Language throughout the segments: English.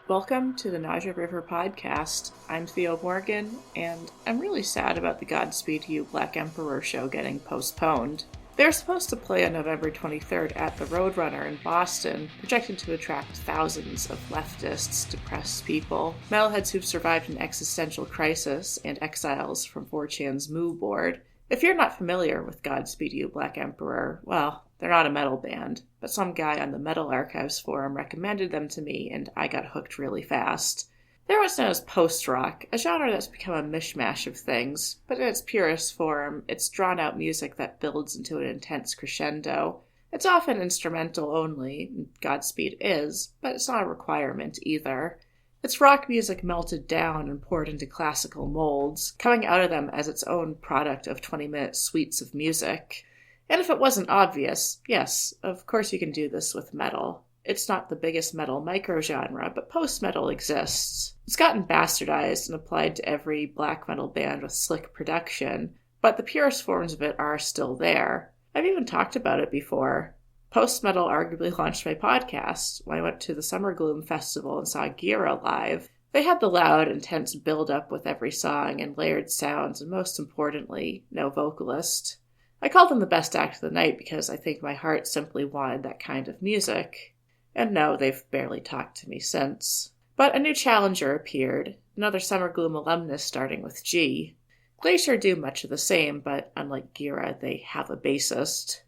Welcome to the Naja River podcast. I'm Theo Morgan, and I'm really sad about the Godspeed You Black Emperor show getting postponed. They were supposed to play on November 23rd at the Roadrunner in Boston, projected to attract thousands of leftists, depressed people, metalheads who've survived an existential crisis, and exiles from 4chan's Moo board. If you're not familiar with Godspeed You Black Emperor, well, they're not a metal band, but some guy on the Metal Archives forum recommended them to me, and I got hooked really fast. They're what's known as post-rock, a genre that's become a mishmash of things, but in its purest form, it's drawn-out music that builds into an intense crescendo. It's often instrumental only, Godspeed is, but it's not a requirement either. It's rock music melted down and poured into classical molds, coming out of them as its own product of 20-minute suites of music. And if it wasn't obvious, yes, of course you can do this with metal. It's not the biggest metal microgenre, but post-metal exists. It's gotten bastardized and applied to every black metal band with slick production, but the purest forms of it are still there. I've even talked about it before. Post-metal arguably launched my podcast when I went to the Summer Gloom Festival and saw Gira live. They had the loud, intense build-up with every song and layered sounds, and most importantly, no vocalist. I called them the best act of the night because I think my heart simply wanted that kind of music. And no, they've barely talked to me since. But a new challenger appeared, another Summer Gloom alumnus starting with G. Glacier do much of the same, but unlike Gira, they have a bassist.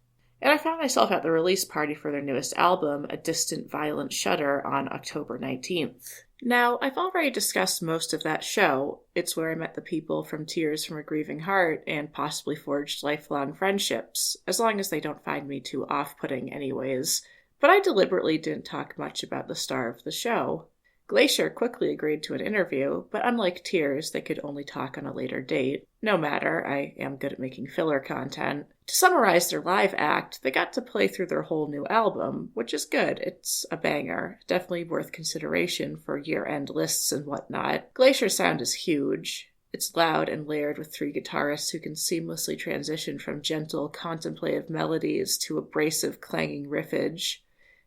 And I found myself at the release party for their newest album, A Distant Violent Shudder, on October 19th. Now, I've already discussed most of that show. It's where I met the people from Tears from a Grieving Heart and possibly forged lifelong friendships, as long as they don't find me too off-putting anyways. But I deliberately didn't talk much about the star of the show. Glacier quickly agreed to an interview, but unlike Tears, they could only talk on a later date. No matter, I am good at making filler content. To summarize their live act, they got to play through their whole new album, which is good. It's a banger. Definitely worth consideration for year-end lists and whatnot. Glacier's sound is huge. It's loud and layered with three guitarists who can seamlessly transition from gentle, contemplative melodies to abrasive, clanging riffage.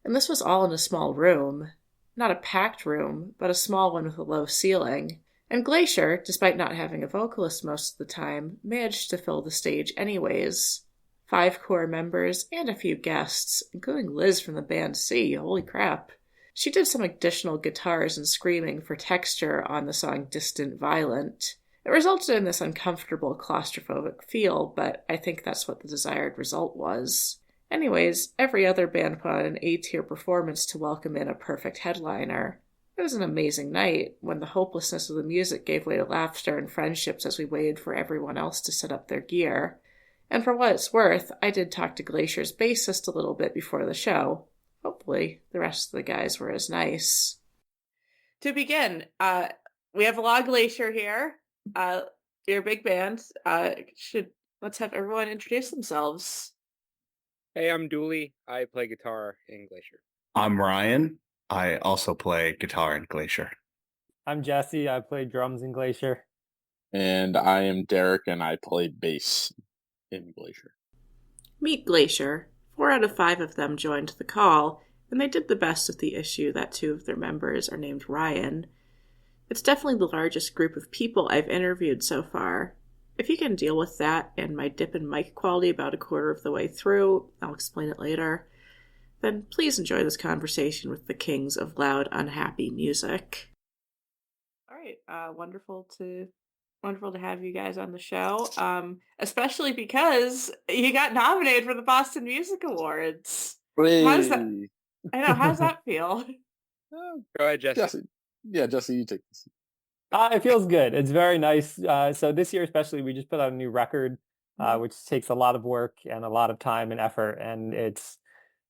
And this was all in a small room. Not a packed room, but a small one with a low ceiling. And Glacier, despite not having a vocalist most of the time, managed to fill the stage anyways. 5 core members and a few guests, including Liz from the band C, holy crap. She did some additional guitars and screaming for texture on the song Distant Violent. It resulted in this uncomfortable, claustrophobic feel, but I think that's what the desired result was. Anyways, every other band put on an A-tier performance to welcome in a perfect headliner. It was an amazing night, when the hopelessness of the music gave way to laughter and friendships as we waited for everyone else to set up their gear. And for what it's worth, I did talk to Glacier's bassist a little bit before the show. Hopefully, the rest of the guys were as nice. To begin, we have a lot of Glacier here. You're a big band. Let's have everyone introduce themselves. Hey, I'm Dooley. I play guitar in Glacier. I'm Ryan. I also play guitar in Glacier. I'm Jesse. I play drums in Glacier. And I am Derek, and I play bass in Glacier. Meet Glacier. 4 out of 5 of them joined the call, and they did the best with the issue that 2 of their members are named Ryan. It's definitely the largest group of people I've interviewed so far. If you can deal with that and my dip in mic quality about a quarter of the way through, I'll explain it later, then please enjoy this conversation with the kings of loud, unhappy music. All right, wonderful to have you guys on the show, especially because you got nominated for the Boston Music Awards. Hey. How does that feel? Go ahead, Jesse. Jesse, you take this. It feels good. It's very nice. So this year especially, we just put out a new record, which takes a lot of work and a lot of time and effort. And it's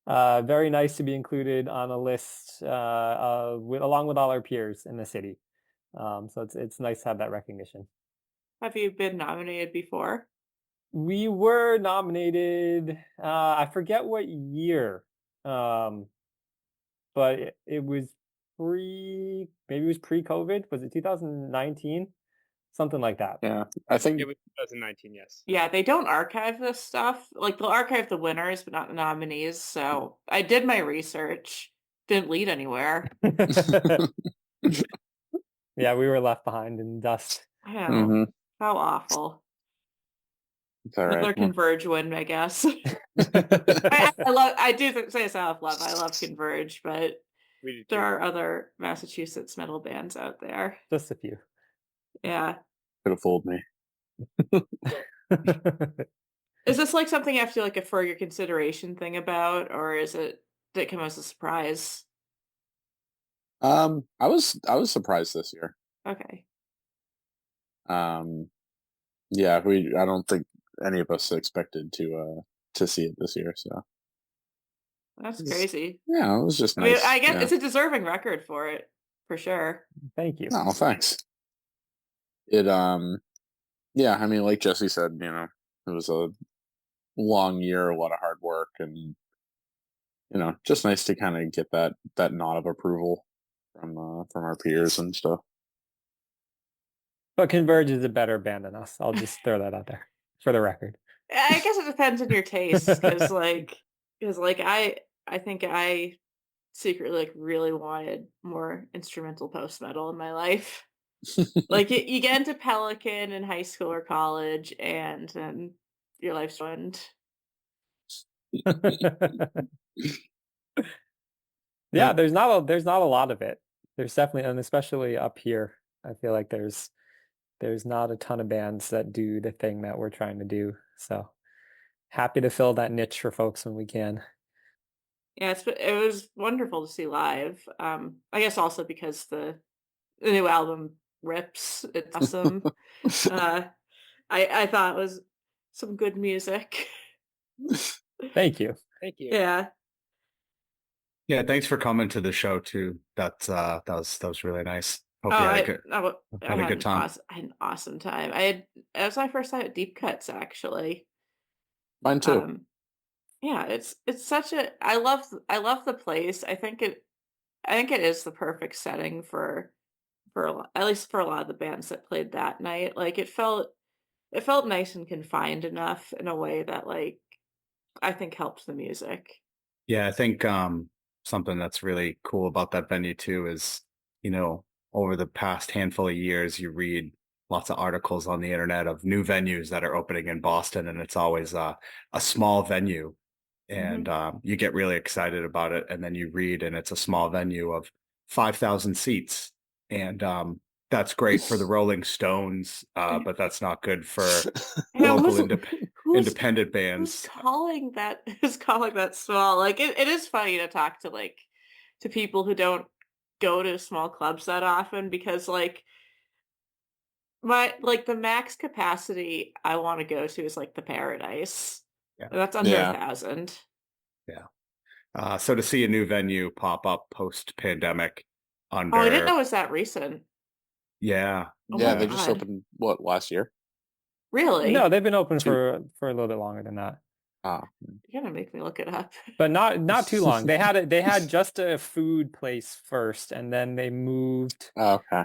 very nice to be included on a list along with all our peers in the city. So it's nice to have that recognition. Have you been nominated before? We were nominated, I forget what year, but it was maybe it was pre-COVID. Was it 2019? Something like that. Yeah, I think it was 2019, yes. Yeah, they don't archive this stuff. Like, they'll archive the winners, but not the nominees. So I did my research. Didn't lead anywhere. Yeah, we were left behind in dust. How, Mm-hmm. how awful. It's all right. Another Well, Converge win, I guess. I do say self-love. I love Converge, but We do there too. are other Massachusetts metal bands out there. Just a few. Yeah. could have fooled me. Is this like something you have to like a for your consideration thing about, or did it come as a surprise? I was surprised this year. Okay. Yeah, I don't think any of us expected to see it this year. So That's crazy. yeah, it was just I mean, nice. I guess Yeah. it's a deserving record for it, for sure. Thank you. No, thanks. It yeah, I mean, like Jesse said, it was a long year, a lot of hard work, and just nice to kind of get that nod of approval from our peers and stuff. But Converge is a better band than us. I'll just throw that out there for the record. I guess it depends on your tastes, because I think I secretly like really wanted more instrumental post metal in my life. Like you get into Pelican in high school or college, and then your life's ruined. Yeah, there's not a lot of it. There's definitely, and especially up here, I feel like there's not a ton of bands that do the thing that we're trying to do. So happy to fill that niche for folks when we can. Yeah, it was wonderful to see live. I guess also because the new album rips. It's awesome. I thought it was some good music. Thank you. Thank you. Yeah. Yeah, thanks for coming to the show too. That was really nice. Hope you had a good time. I had an awesome time. It was my first time at Deep Cuts actually. Mine too. Yeah, it's such a I love the place. I think it is the perfect setting for at least for a lot of the bands that played that night. Like it felt nice and confined enough in a way that like I think helped the music. Yeah, I think something that's really cool about that venue too is, over the past handful of years, you read lots of articles on the internet of new venues that are opening in Boston, and it's always a small venue, and you get really excited about it, and then you read, and it's a small venue of 5,000 seats, and that's great for the Rolling Stones, but that's not good for Yeah, local who's independent bands. who's calling that small? Like it is funny to talk to people who don't go to small clubs that often because like the max capacity I want to go to is like the Paradise. Yeah. And that's under Yeah. 1,000. Yeah. So to see a new venue pop up post pandemic under, Oh, I didn't know it was that recent. yeah, Oh Yeah, my they just God. opened last year? Really? No, they've been open Two. for a little bit longer than that. Ah. You're gonna make me look it up. But not too long. They had just a food place first, and then they moved Okay.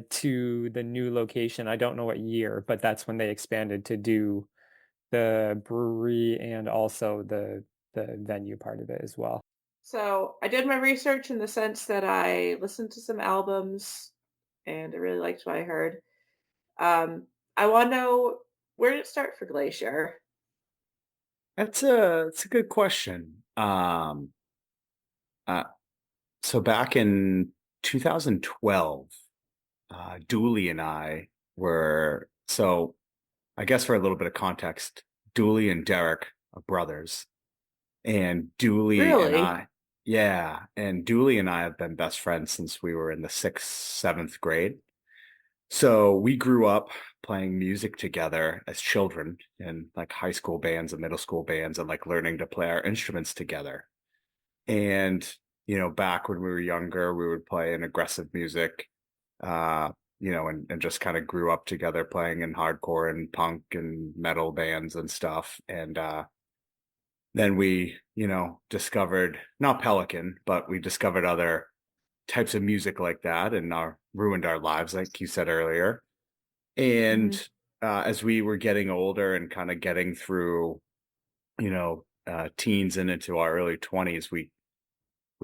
to the new location. I don't know what year, but that's when they expanded to do the brewery and also the venue part of it as well. So I did my research in the sense that I listened to some albums and I really liked what I heard. I want to know, where did it start for Glacier? it's a good question. Uh, so back in 2012, Dooley and I were, so I guess for a little bit of context, Dooley and Derek are brothers, and Really? Dooley and I have been best friends since we were in the sixth, seventh grade. So we grew up playing music together as children in like high school bands and middle school bands and like learning to play our instruments together. And, back when we were younger, we would play in aggressive music, and just kind of grew up together playing in hardcore and punk and metal bands and stuff. And then we, discovered not Pelican, but we discovered other types of music like that and ruined our lives, like you said earlier. And as we were getting older and kind of getting through, teens and into our early 20s, we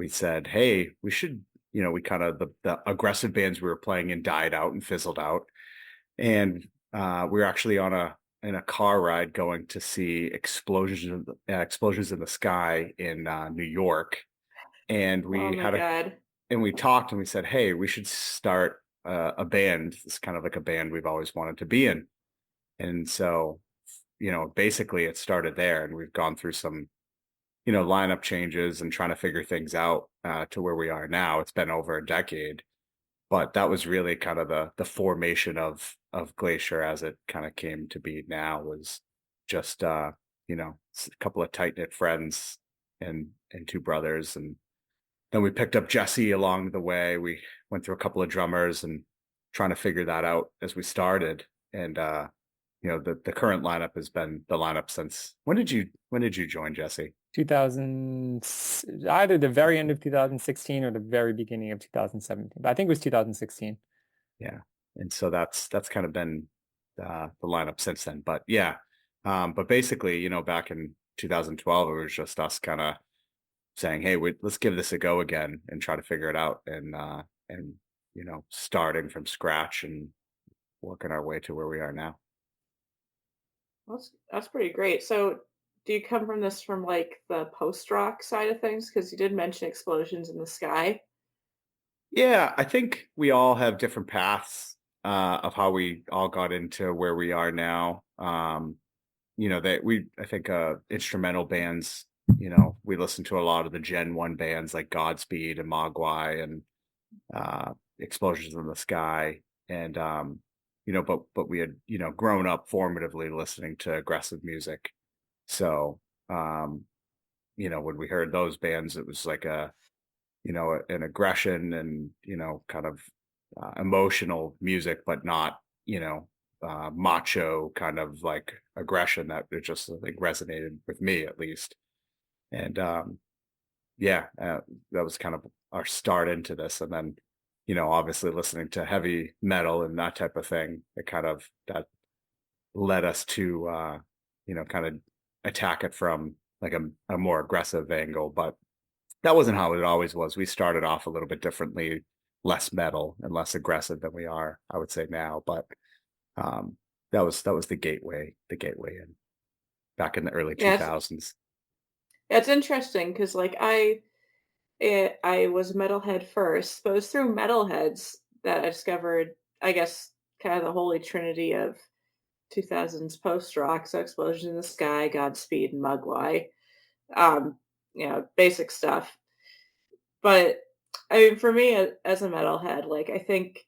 said, hey, we should, we kind of the aggressive bands we were playing in died out and fizzled out. And we were actually in a car ride going to see explosions in the sky in New York, and Oh we my had a God. and we talked and we said, hey, we should start a band. It's kind of like a band we've always wanted to be in. And so, basically it started there, and we've gone through some, lineup changes and trying to figure things out to where we are now. It's been over a decade, but that was really kind of the formation of Glacier as it kind of came to be now, was just a couple of tight knit friends and two brothers. And then we picked up Jesse along the way. We went through a couple of drummers and trying to figure that out as we started. And the current lineup has been the lineup since when did you join, Jesse? 2000, either the very end of 2016 or the very beginning of 2017. But I think it was 2016. Yeah. And so that's kind of been the lineup since then. But yeah. But basically, back in 2012, it was just us kind of saying, hey, let's give this a go again and try to figure it out, and starting from scratch and working our way to where we are now. That's pretty great. So, do you come from like the post rock side of things? Because you did mention explosions in the sky. Yeah, I think we all have different paths of how we all got into where we are now. I think instrumental bands, we listen to a lot of the Gen 1 bands like Godspeed and Mogwai and Explosions in the Sky. And, but we had, grown up formatively listening to aggressive music. So, when we heard those bands, it was like an aggression and, kind of emotional music, but not, macho kind of like aggression that it just like resonated with me at least. And yeah, that was kind of our start into this. And then, obviously listening to heavy metal and that type of thing, that led us to, kind of attack it from like a more aggressive angle. But that wasn't how it always was. We started off a little bit differently, less metal and less aggressive than we are, I would say now. But um, that was the gateway in back in the early Yeah, 2000s. it's interesting because like I was metalhead first, but it was through metalheads that I discovered, I guess, kind of the holy trinity of 2000s post rock. So, Explosion in the Sky, Godspeed, and Mugwai. Basic stuff. But I mean, for me as a metalhead, like I think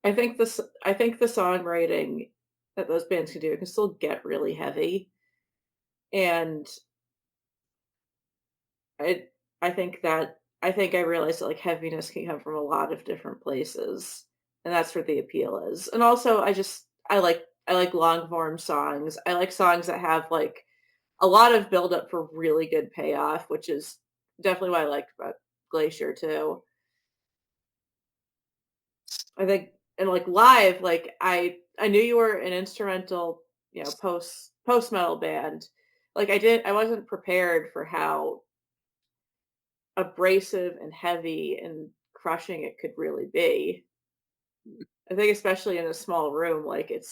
the songwriting that those bands can do can still get really heavy, and I I think I realized that like heaviness can come from a lot of different places, and that's where the appeal is. And also, I like long form songs. I like songs that have like a lot of build up for really good payoff, which is definitely what I liked about Glacier too. I think and like live, like I knew you were an instrumental, post metal band. Like I wasn't prepared for how abrasive and heavy and crushing it could really be. I think especially in a small room, like it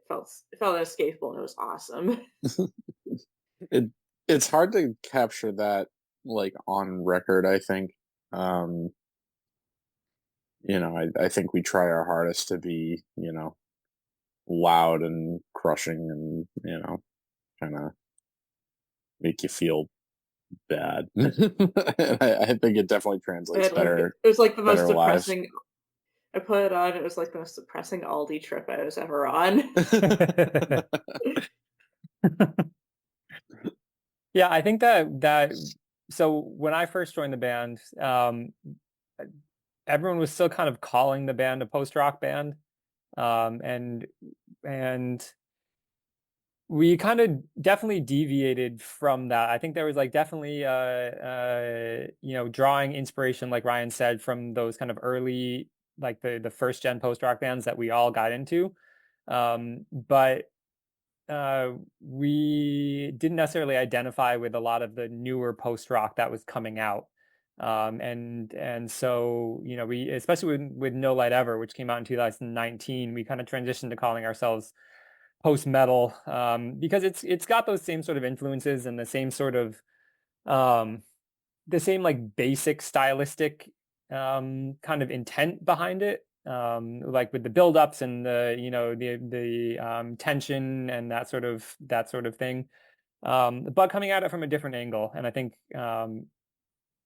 felt inescapable and it was awesome. it it's hard to capture that like on record, I think. Um, I think we try our hardest to be, loud and crushing and, kind of make you feel bad. I think it definitely translates It was like the most better live. depressing. I put it on. It was like the most depressing Aldi trip I was ever on. Yeah, I think that so when I first joined the band, everyone was still kind of calling the band a post rock band, and and we kind of definitely deviated from that. I think there was like definitely drawing inspiration, like Ryan said, from those kind of early, like the first gen post rock bands that we all got into. But we didn't necessarily identify with a lot of the newer post rock that was coming out. And so, you know, we, especially with No Light Ever, which came out in 2019, we kind of transitioned to calling ourselves post metal, because it's got those same sort of influences and the same sort of um, the same like basic stylistic kind of intent behind it, like with the buildups and the, you know, the tension and that sort of thing, but coming at it from a different angle. And I think,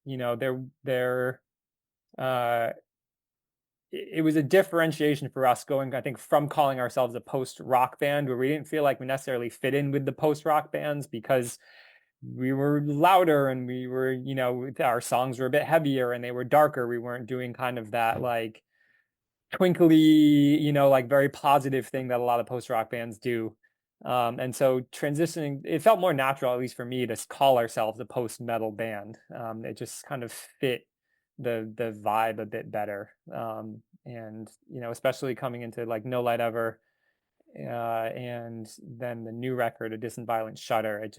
you know, they're uh, it was a differentiation for us going, I think, from calling ourselves a post rock band, where we didn't feel like we necessarily fit in with the post rock bands because we were louder and we were, you know, our songs were a bit heavier and they were darker. We weren't doing kind of that like twinkly, you know, like very positive thing that a lot of post rock bands do. And so transitioning, it felt more natural, at least for me, to call ourselves a post metal band. It just kind of fit the vibe a bit better. And you know, especially coming into like No Light Ever, and then the new record, A Distant Violent Shudder. It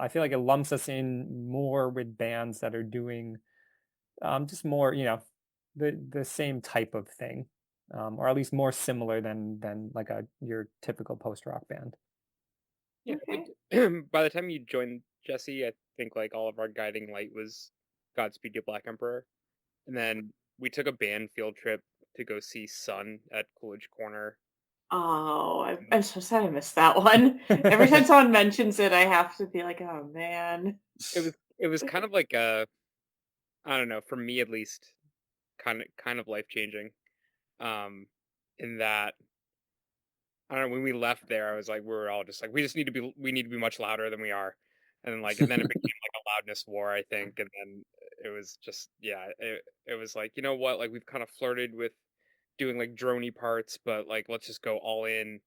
I feel like it lumps us in more with bands that are doing just more, you know, the same type of thing, or at least more similar than like a your typical post rock band. Yeah, I Okay. think by the time you joined Jesse, I think like all of our guiding light was Godspeed You, Black Emperor, and then we took a band field trip to go see Sun at Coolidge Corner. Oh, I'm so sad I missed that one. Every time someone mentions it, I have to be like, oh man. It was kind of like a, I don't know, for me at least, kind of life changing. Um, in that, I don't know, when we left there, I was like, we were all just like, we need to be much louder than we are, and then it became like a loudness war, I think, and then it was just, yeah, it was like, you know what, like we've kind of flirted with doing like drony parts, but like let's just go all in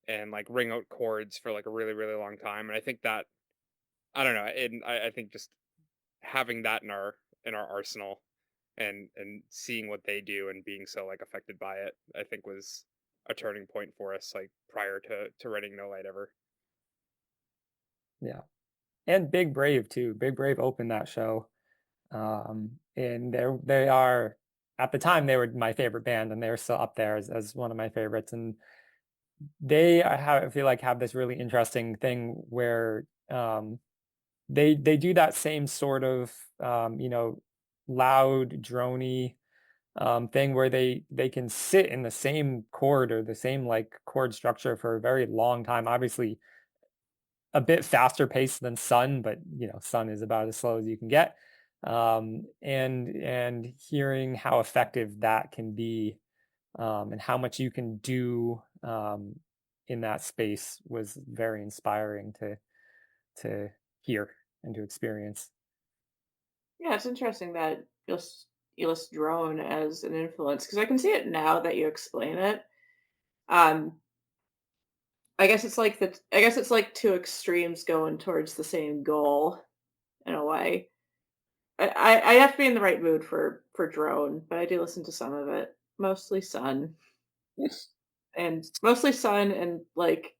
and like ring out chords for like a really really long time, and I think that, I don't know, and I think just having that in our arsenal, and seeing what they do and being so like affected by it, I think was a turning point for us, like prior to writing No Light Ever. Yeah, and Big Brave too. Big Brave opened that show, and they are, at the time they were my favorite band, and they're still up there as one of my favorites. And they I feel like have this really interesting thing where they do that same sort of you know, loud drony thing where they can sit in the same chord or the same like chord structure for a very long time. Obviously a bit faster paced than Sun, but you know, Sun is about as slow as you can get. And hearing how effective that can be, and how much you can do in that space was very inspiring to hear and to experience. Yeah, it's interesting that you list drone as an influence because I can see it now that you explain it. Um, I guess it's like two extremes going towards the same goal in a way. I have to be in the right mood for drone, but I do listen to some of it. Mostly Sun and like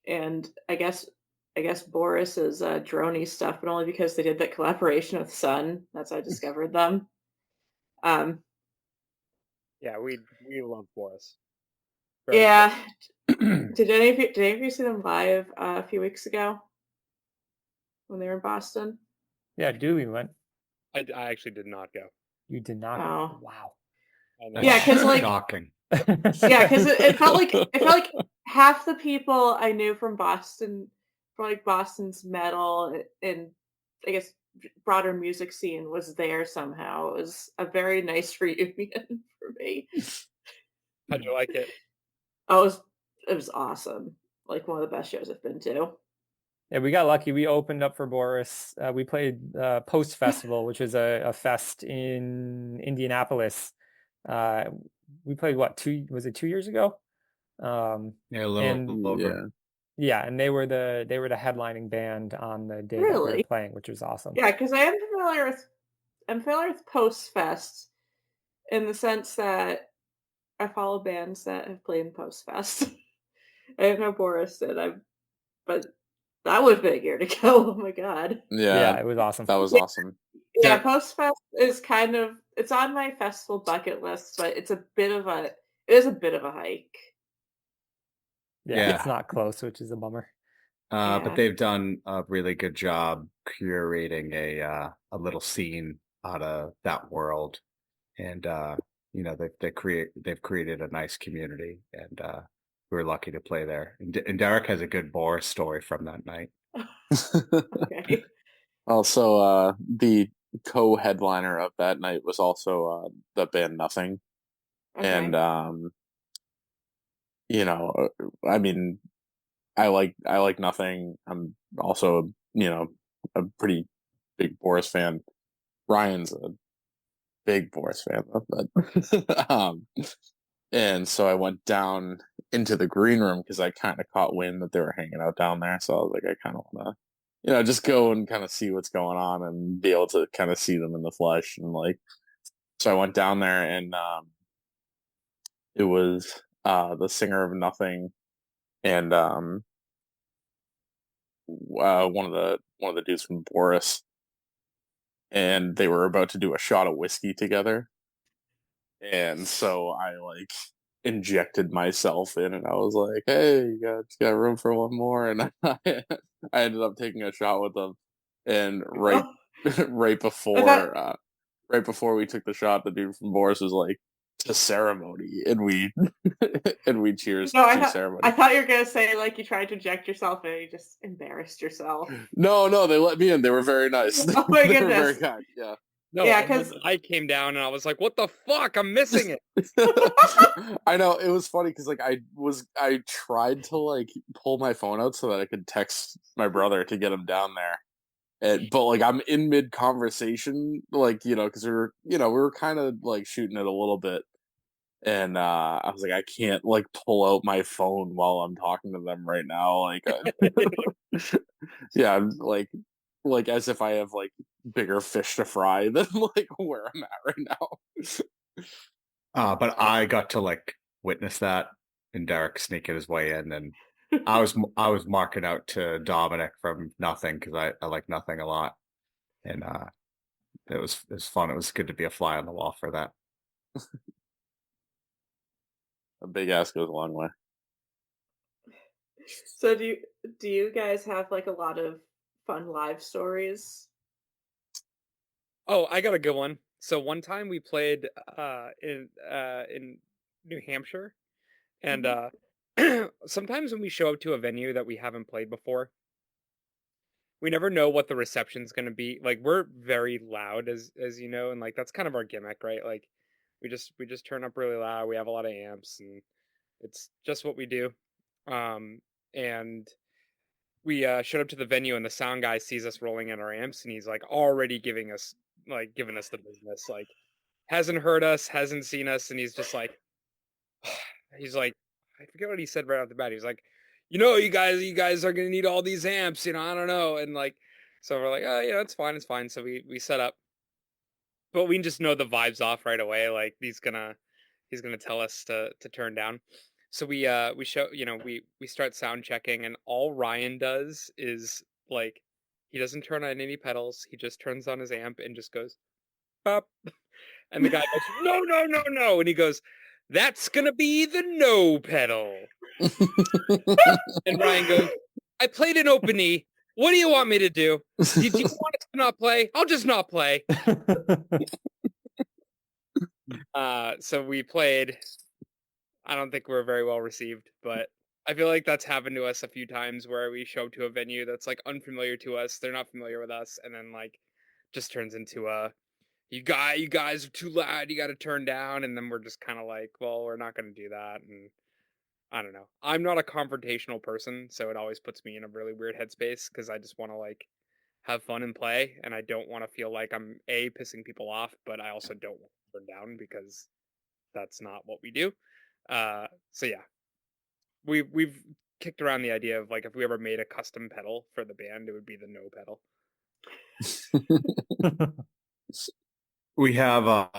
and I guess Boris is droney stuff, but only because they did that collaboration with Sun. That's how I discovered them. Um, Yeah, we love Boris. Very cool. yeah. Did any of you see them live a few weeks ago when they were in Boston? Yeah, Dooley went. I actually did not go. You did not. Oh, Wow. I know. yeah, That's because like shocking. yeah, because it felt like half the people I knew from Boston, from like Boston's metal and I guess broader music scene was there somehow. It was a very nice reunion for me. How'd you like it? Oh, it was awesome. Like one of the best shows I've been to. Yeah, we got lucky. We opened up for Boris. We played Post Festival, which is a fest in Indianapolis. Uh, we played what, was it 2 years ago? Yeah, a little And over. Yeah. yeah, and they were the headlining band on the day that we were Really? playing, which was awesome. Yeah, because I'm familiar with Post Fest in the sense that I follow bands that have played in Post Fest. I didn't know Boris did. But that would have been a year to go. Oh my god. Yeah, Yeah, it was awesome. that was Yeah, awesome. Yeah, Post Fest is kind of it's on my festival bucket list, but it is a bit of a hike. Yeah, Yeah. it's not close, which is a bummer. But Yeah. they've done a really good job curating a little scene out of that world, and they've created a nice community, and we were lucky to play there. And Derek has a good Boris story from that night. Okay. Also, the co-headliner of that night was also the band Nothing, and Okay. you know, I mean, I like Nothing. I'm also a pretty big Boris fan. Ryan's a big Boris fan, but and so I went down into the green room because I kind of caught wind that they were hanging out down there. So I was like, I kind of want to, just go and kind of see what's going on and be able to kind of see them in the flesh. And like, so I went down there and it was the singer of Nothing and one of the dudes from Boris, and they were about to do a shot of whiskey together. And so I like injected myself in, and I was like, "Hey, you got room for one more?" And I ended up taking a shot with them, and right Oh, right I thought before right before we took the shot, the dude from Boris was like, "To ceremony," and we and we cheers no, to I ceremony. thought you were gonna say like you tried to inject yourself and you just embarrassed yourself. No, they let me in. They were very nice. Oh my They were very goodness. kind. Yeah. No, Yeah, and then because the light came down, and I was like, "What the fuck? I'm missing it." I know it was funny because like I tried to like pull my phone out so that I could text my brother to get him down there, but like I'm in mid conversation, like because we were kind of like shooting it a little bit, and I was like I can't like pull out my phone while I'm talking to them right now, like yeah, I'm like as if I have like bigger fish to fry than like where I'm at right now. But I got to like witness that, and Derek sneaking his way in, and I was marking out to Dominic from Nothing because I like Nothing a lot, and it was fun. It was good to be a fly on the wall for that. A big ass goes a long way. so do you guys have like a lot of fun live stories? Oh, I got a good one. So one time we played in New Hampshire, and Mhm. sometimes when we show up to a venue that we haven't played before, we never know what the reception's gonna be. Like we're very loud, as you know, and like that's kind of our gimmick, right? Like we just turn up really loud. We have a lot of amps, and it's just what we do. Um, and we showed up to the venue, and the sound guy sees us rolling in our amps, and he's like already giving us the business. Like hasn't heard us, hasn't seen us, and he's just like, he's like, I forget what he said right off the bat. He's like, you guys are gonna need all these amps, I don't know, and like, so we're like, oh, it's fine. So we set up, but we just know the vibes off right away. Like he's gonna tell us to turn down. So we show, we start sound checking, and all Ryan does is like, he doesn't turn on any pedals. He just turns on his amp and just goes pop. And the guy goes, no, no, no, no. And he goes, that's going to be the no pedal. And Ryan goes, I played an open E. What do you want me to do? Did you want us to not play? I'll just not play. So we played. I don't think we were very well received, but I feel like that's happened to us a few times where we show up to a venue that's like unfamiliar to us. They're not familiar with us. And then like just turns into you guys are too loud. You got to turn down. And then we're just kind of like, well, we're not going to do that. And I don't know. I'm not a confrontational person, so it always puts me in a really weird headspace because I just want to like have fun and play, and I don't want to feel like I'm pissing people off, but I also don't want to turn down because that's not what we do. So yeah, we've kicked around the idea of like if we ever made a custom pedal for the band, it would be the no pedal. We have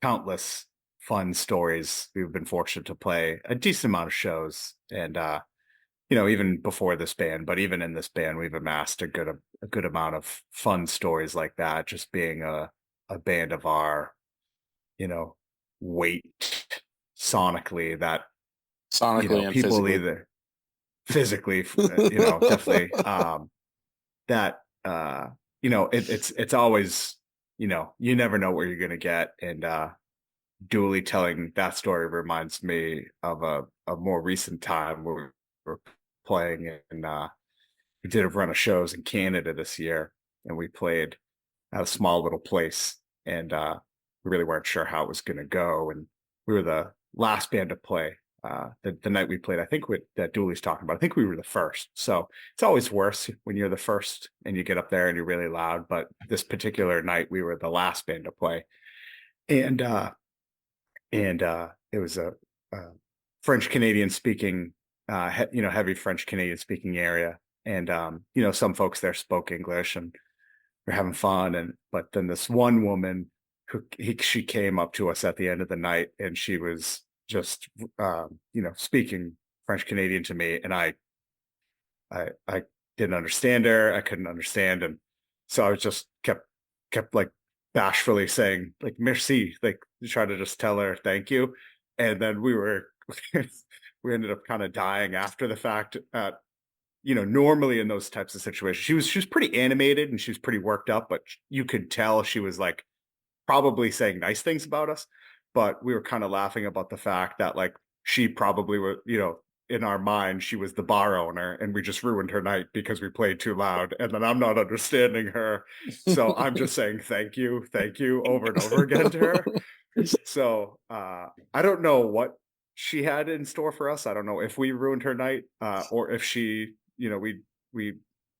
countless fun stories. We've been fortunate to play a decent amount of shows, and even before this band, but even in this band, we've amassed a good amount of fun stories like that. Just being a band of our, weight sonically that Sonically and people physically. either physically, definitely that it's always you never know what you're gonna get, and Dooley telling that story reminds me of a more recent time where we were playing in we did a run of shows in Canada this year, and we played at a small little place, and we really weren't sure how it was going to go, and we were the last band to play. The night we played, I think that Dooley's talking about, I think we were the first. So it's always worse when you're the first and you get up there and you're really loud. But this particular night, we were the last band to play, and it was a French Canadian speaking, heavy French Canadian speaking area, and some folks there spoke English, and we're having fun. But then this one woman she came up to us at the end of the night, and she was just speaking French Canadian to me, and I didn't understand her. I couldn't understand, and so I was just kept like bashfully saying like merci, like to try to just tell her thank you, and then we ended up kind of dying after the fact. Normally in those types of situations, she was pretty animated and she was pretty worked up, but you could tell she was like probably saying nice things about us. But we were kind of laughing about the fact that like she probably was, in our mind, she was the bar owner and we just ruined her night because we played too loud. And then I'm not understanding her. So I'm just saying thank you over and over again to her. So I don't know what she had in store for us. I don't know if we ruined her night or if she, we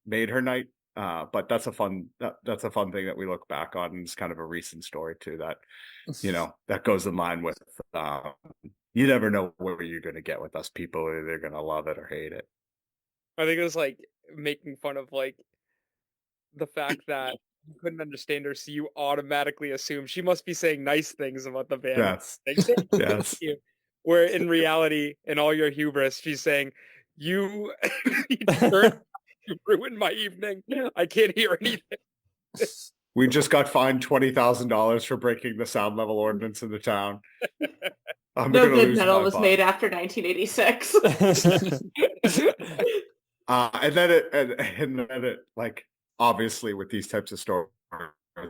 made her night. But that's a fun thing that we look back on, and it's kind of a recent story too that that goes in line with you never know where you're going to get with us people. They're going to love it or hate it. I think it was like making fun of like the fact that you couldn't understand her, so you automatically assume she must be saying nice things about the band. Yes. Like, thank Yes. you. Where in reality, in all your hubris, she's saying, you ruined my evening. I can't hear anything. We just got fined $20,000 for breaking the sound level ordinance in the town. I'm No gonna good lose metal my was butt. made after 1986. And then it like obviously with these types of stories,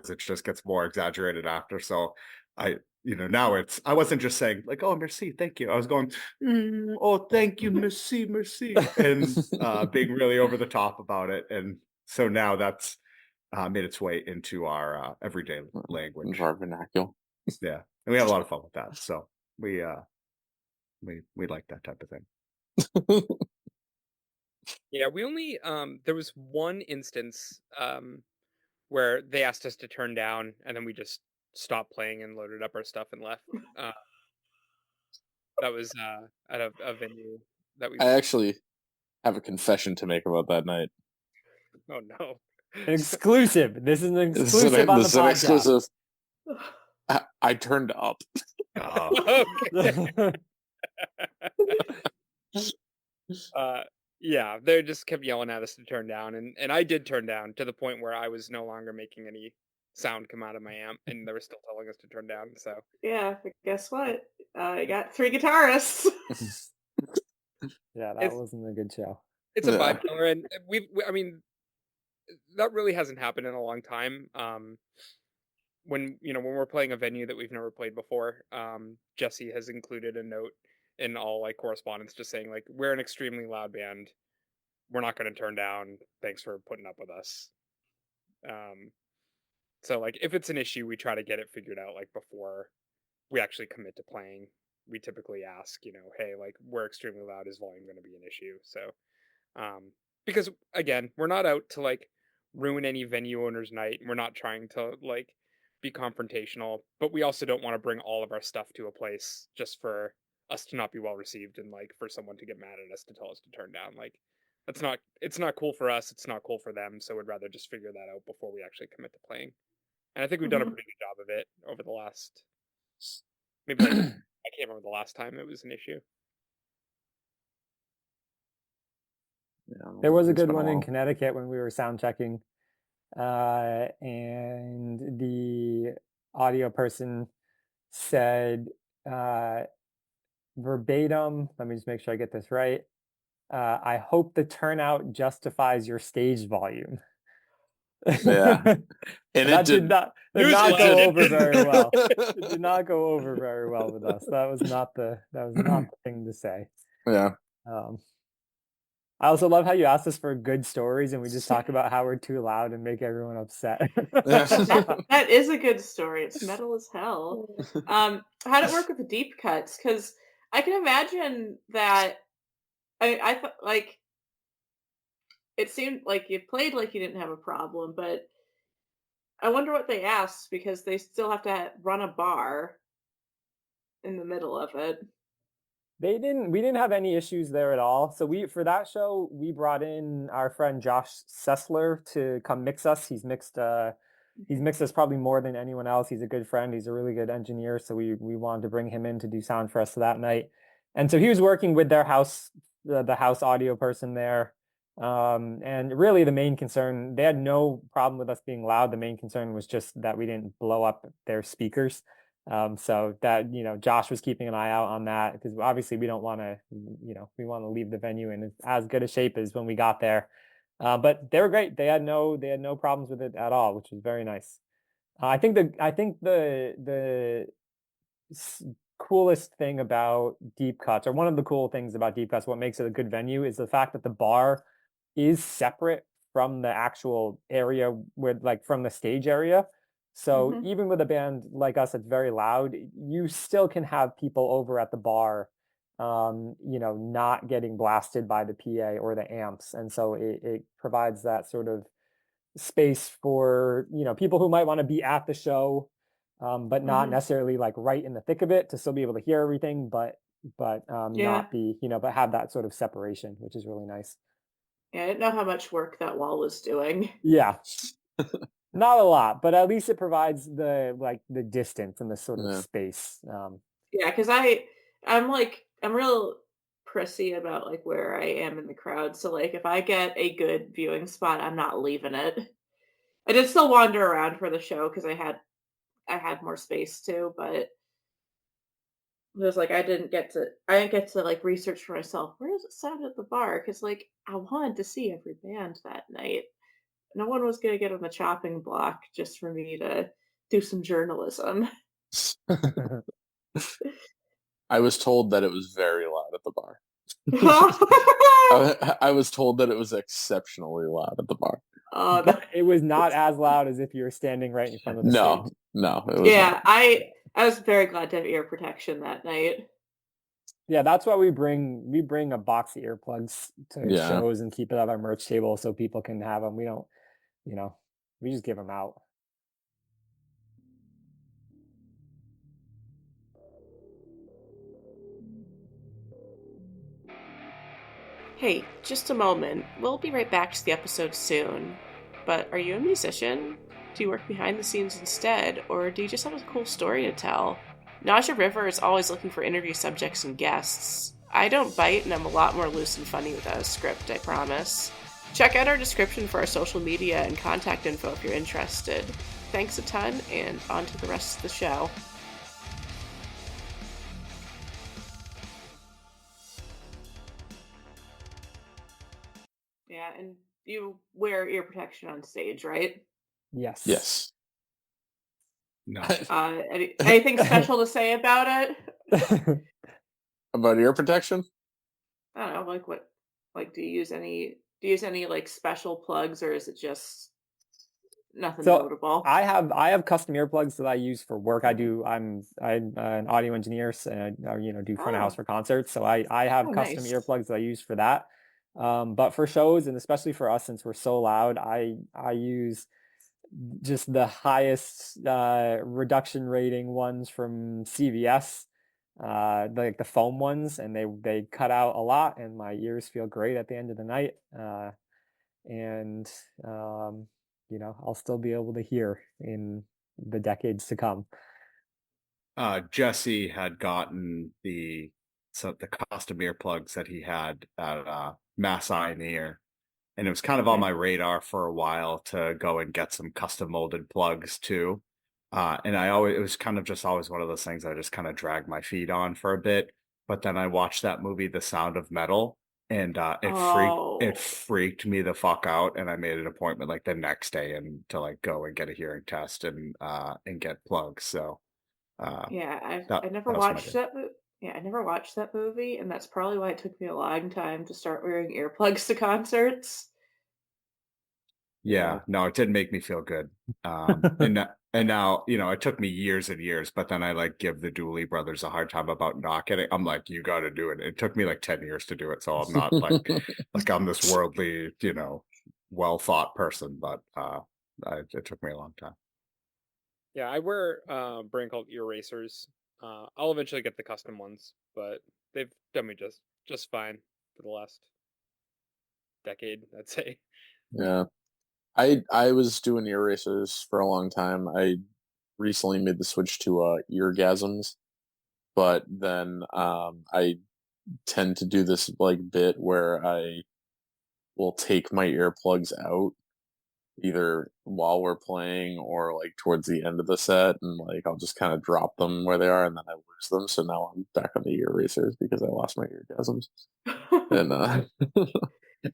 it just gets more exaggerated after. So now I wasn't just saying like, oh, merci, thank you. I was going, oh, thank you, merci, and being really over the top about it. And so now that's made its way into our everyday language, our vernacular. Yeah, and we have a lot of fun with that. So we like that type of thing. Yeah, we only there was one instance where they asked us to turn down, and then we just stopped playing and loaded up our stuff and left. That was at a venue that we. I actually have a confession to make about that night. Oh no! An exclusive. This is an This exclusive on the is an podcast. exclusive. I turned up. Yeah, they just kept yelling at us to turn down, and I did turn down to the point where I was no longer making any sound come out of my amp, and they were still telling us to turn down. So yeah, but guess what? I got 3 guitarists. Yeah, that wasn't a good show. It's a vibe killer, and I mean, that really hasn't happened in a long time. When we're playing a venue that we've never played before, Jesse has included a note in all like correspondence just saying like, we're an extremely loud band, we're not going to turn down, thanks for putting up with us. So like if it's an issue, we try to get it figured out like before we actually commit to playing. We typically ask, hey, like, we're extremely loud, is volume going to be an issue? So because again, we're not out to like ruin any venue owner's night, we're not trying to like be confrontational, but we also don't want to bring all of our stuff to a place just for us to not be well received and like for someone to get mad at us to tell us to turn down. Like it's not cool for us, it's not cool for them, so we'd rather just figure that out before we actually commit to playing. And I think we've done a pretty good job of it over the last maybe like, I can't remember the last time it was an issue. There was a It's good been one in while. Connecticut when we were sound checking, and the audio person said verbatim, let me just make sure I get this right. I hope the turnout justifies your stage volume. Yeah. And That did not go over very well. It did not go over very well with us. That was not the thing to say. Yeah. I also love how you asked us for good stories and we just talk about how we're too loud and make everyone upset. That is a good story. It's metal as hell. How'd it work with the deep cuts? Because I can imagine that. I thought like it seemed like you played like you didn't have a problem, but I wonder what they asked because they still have to run a bar in the middle of it. We didn't have any issues there at all. So for that show, we brought in our friend Josh Sessler to come mix us. He's mixed us probably more than anyone else. He's a good friend. He's a really good engineer. So we wanted to bring him in to do sound for us that night. And so he was working with their house, the house audio person there. And really the main concern, they had no problem with us being loud. The main concern was just that we didn't blow up their speakers. So that, Josh was keeping an eye out on that because obviously we don't want to, we want to leave the venue in as good a shape as when we got there. But they were great. They had no problems with it at all, which was very nice. I think the coolest thing about deep cuts, or one of the cool things about deep cuts, what makes it a good venue is the fact that the bar is separate from the actual area from the stage area. So even with a band like us that's very loud, you still can have people over at the bar, not getting blasted by the PA or the amps. And so it provides that sort of space for, people who might want to be at the show, but not necessarily like right in the thick of it to still be able to hear everything, but not be, but have that sort of separation, which is really nice. Yeah, I didn't know how much work that wall was doing. Yeah. Not a lot, but at least it provides the distance and the sort of space. Yeah, because I'm real prissy about like where I am in the crowd. So like if I get a good viewing spot, I'm not leaving it. I did still wander around for the show because I had more space too, but it was like I didn't get to like research for myself. Where does it sound at the bar? Because like I wanted to see every band that night. No one was gonna get on the chopping block just for me to do some journalism. I was told that it was very loud at the bar. I was told that it was exceptionally loud at the bar. But it was not as loud as if you were standing right in front of the stage. No, it was not. I was very glad to have ear protection that night. Yeah, that's why we bring a box of earplugs to shows and keep it at our merch table so people can have them. We don't, we just give them out. Hey, just a moment. We'll be right back to the episode soon. But are you a musician? Do you work behind the scenes instead, or do you just have a cool story to tell? Nausea River is always looking for interview subjects and guests. I don't bite, and I'm a lot more loose and funny without a script, I promise. Check out our description for our social media and contact info if you're interested. Thanks a ton, and on to the rest of the show. Yeah, and you wear ear protection on stage, right? Yes. No. Anything special to say about it? About ear protection? I don't know, like what, like do you use any like special plugs, or is it just nothing notable? I have custom earplugs that I use for work. I'm an audio engineer, so I do front of house for concerts. So I have custom earplugs that I use for that. But for shows, and especially for us, since we're so loud, I use just the highest reduction rating ones from CVS, like the foam ones, and they cut out a lot, and my ears feel great at the end of the night. And I'll still be able to hear in the decades to come. Jesse had gotten the custom earplugs that he had at Mass Eye and Ear And it was kind of on my radar for a while to go and get some custom molded plugs too. And it was kind of just always one of those things I just kind of dragged my feet on for a bit. But then I watched that movie, The Sound of Metal, and it Oh, freaked me the fuck out. And I made an appointment like the next day and to like go and get a hearing test and get plugs. So yeah. that I never that was what I watched did. that. Yeah, I never watched that movie, and that's probably why it took me a long time to start wearing earplugs to concerts. Yeah, no, it didn't make me feel good. And now, it took me years and years, but then I like give the Dooley brothers a hard time about not getting. I'm like, you got to do it. It took me like 10 years to do it, so I'm not like I'm this worldly, well thought person, but it took me a long time. Yeah, I wear a brand called Ear Racers. I'll eventually get the custom ones, but they've done me just fine for the last decade, I'd say. Yeah. I was doing ear races for a long time. I recently made the switch to eargasms, but then I tend to do this like bit where I will take my earplugs out either while we're playing or like towards the end of the set, and like I'll just kind of drop them where they are and then I lose them. So now I'm back on the ear racers because I lost my eargasms. And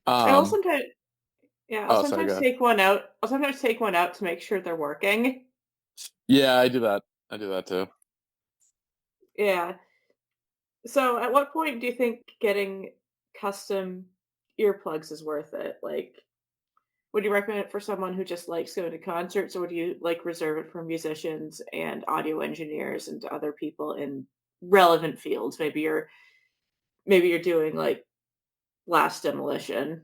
I'll um sometimes, yeah, I'll oh, sorry, go sometimes ahead. take one out. I'll sometimes take one out to make sure they're working. Yeah, I do that. I do that too. Yeah. So, at what point do you think getting custom earplugs is worth it? Like, would you recommend it for someone who just likes going to concerts, or would you like reserve it for musicians and audio engineers and other people in relevant fields? Maybe you're doing like blast demolition.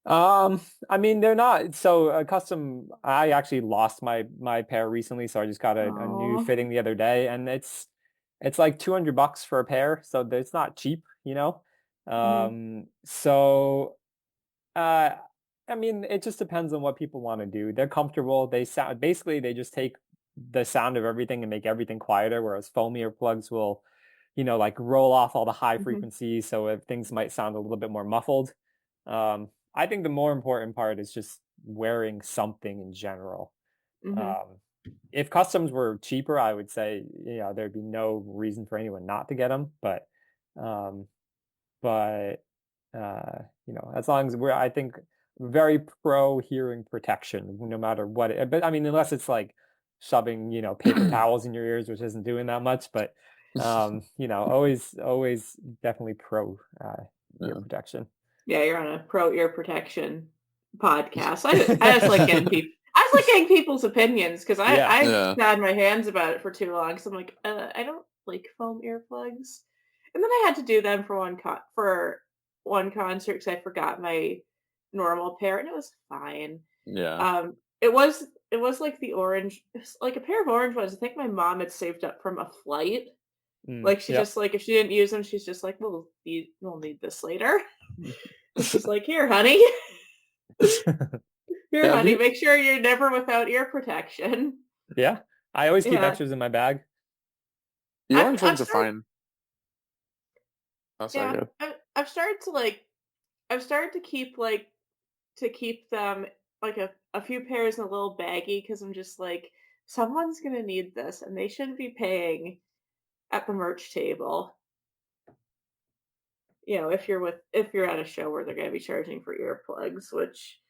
I mean, they're not so custom. I actually lost my pair recently, so I just got a new Oh. fitting the other day, and it's like $200 for a pair, so it's not cheap, you know. Hmm. So uh, I mean, it just depends on what people want to do. They're comfortable. They sound basically they just take the sound of everything and make everything quieter, whereas foam earplugs will, like roll off all the high Hmm. frequencies, so if things might sound a little bit more muffled. I think the more important part is just wearing something in general. Hmm. Um, if customs were cheaper, I would say, there'd be no reason for anyone not to get them. Um, but as long as I think, very pro hearing protection, no matter what. But I mean, unless it's like shoving, paper towels in your ears, which isn't doing that much. But always definitely pro ear Yeah. protection. Yeah, you're on a pro ear protection podcast. I just like getting people. I just like getting people's opinions because I Yeah. I Yeah. had my hands about it for too long. So I'm like, I don't like foam earplugs, and then I had to do them for one concert because I forgot my normal pair, and it was fine. Yeah. It was like the orange, like a pair of orange ones. I think my mom had saved up from a flight. Like she Yep. just like if she didn't use them, she's just like, we'll need this later. And she's like, here, honey. Here, Yeah, honey, make sure you're never without ear protection. Yeah. I always keep Yeah. extras in my bag. the I've orange I've ones are started fine. Oh, sorry, yeah, good. I've started to I've started to keep them like a few pairs in a little baggie because I'm just like, someone's gonna need this and they shouldn't be paying at the merch table. If you're at a show where they're gonna be charging for earplugs, which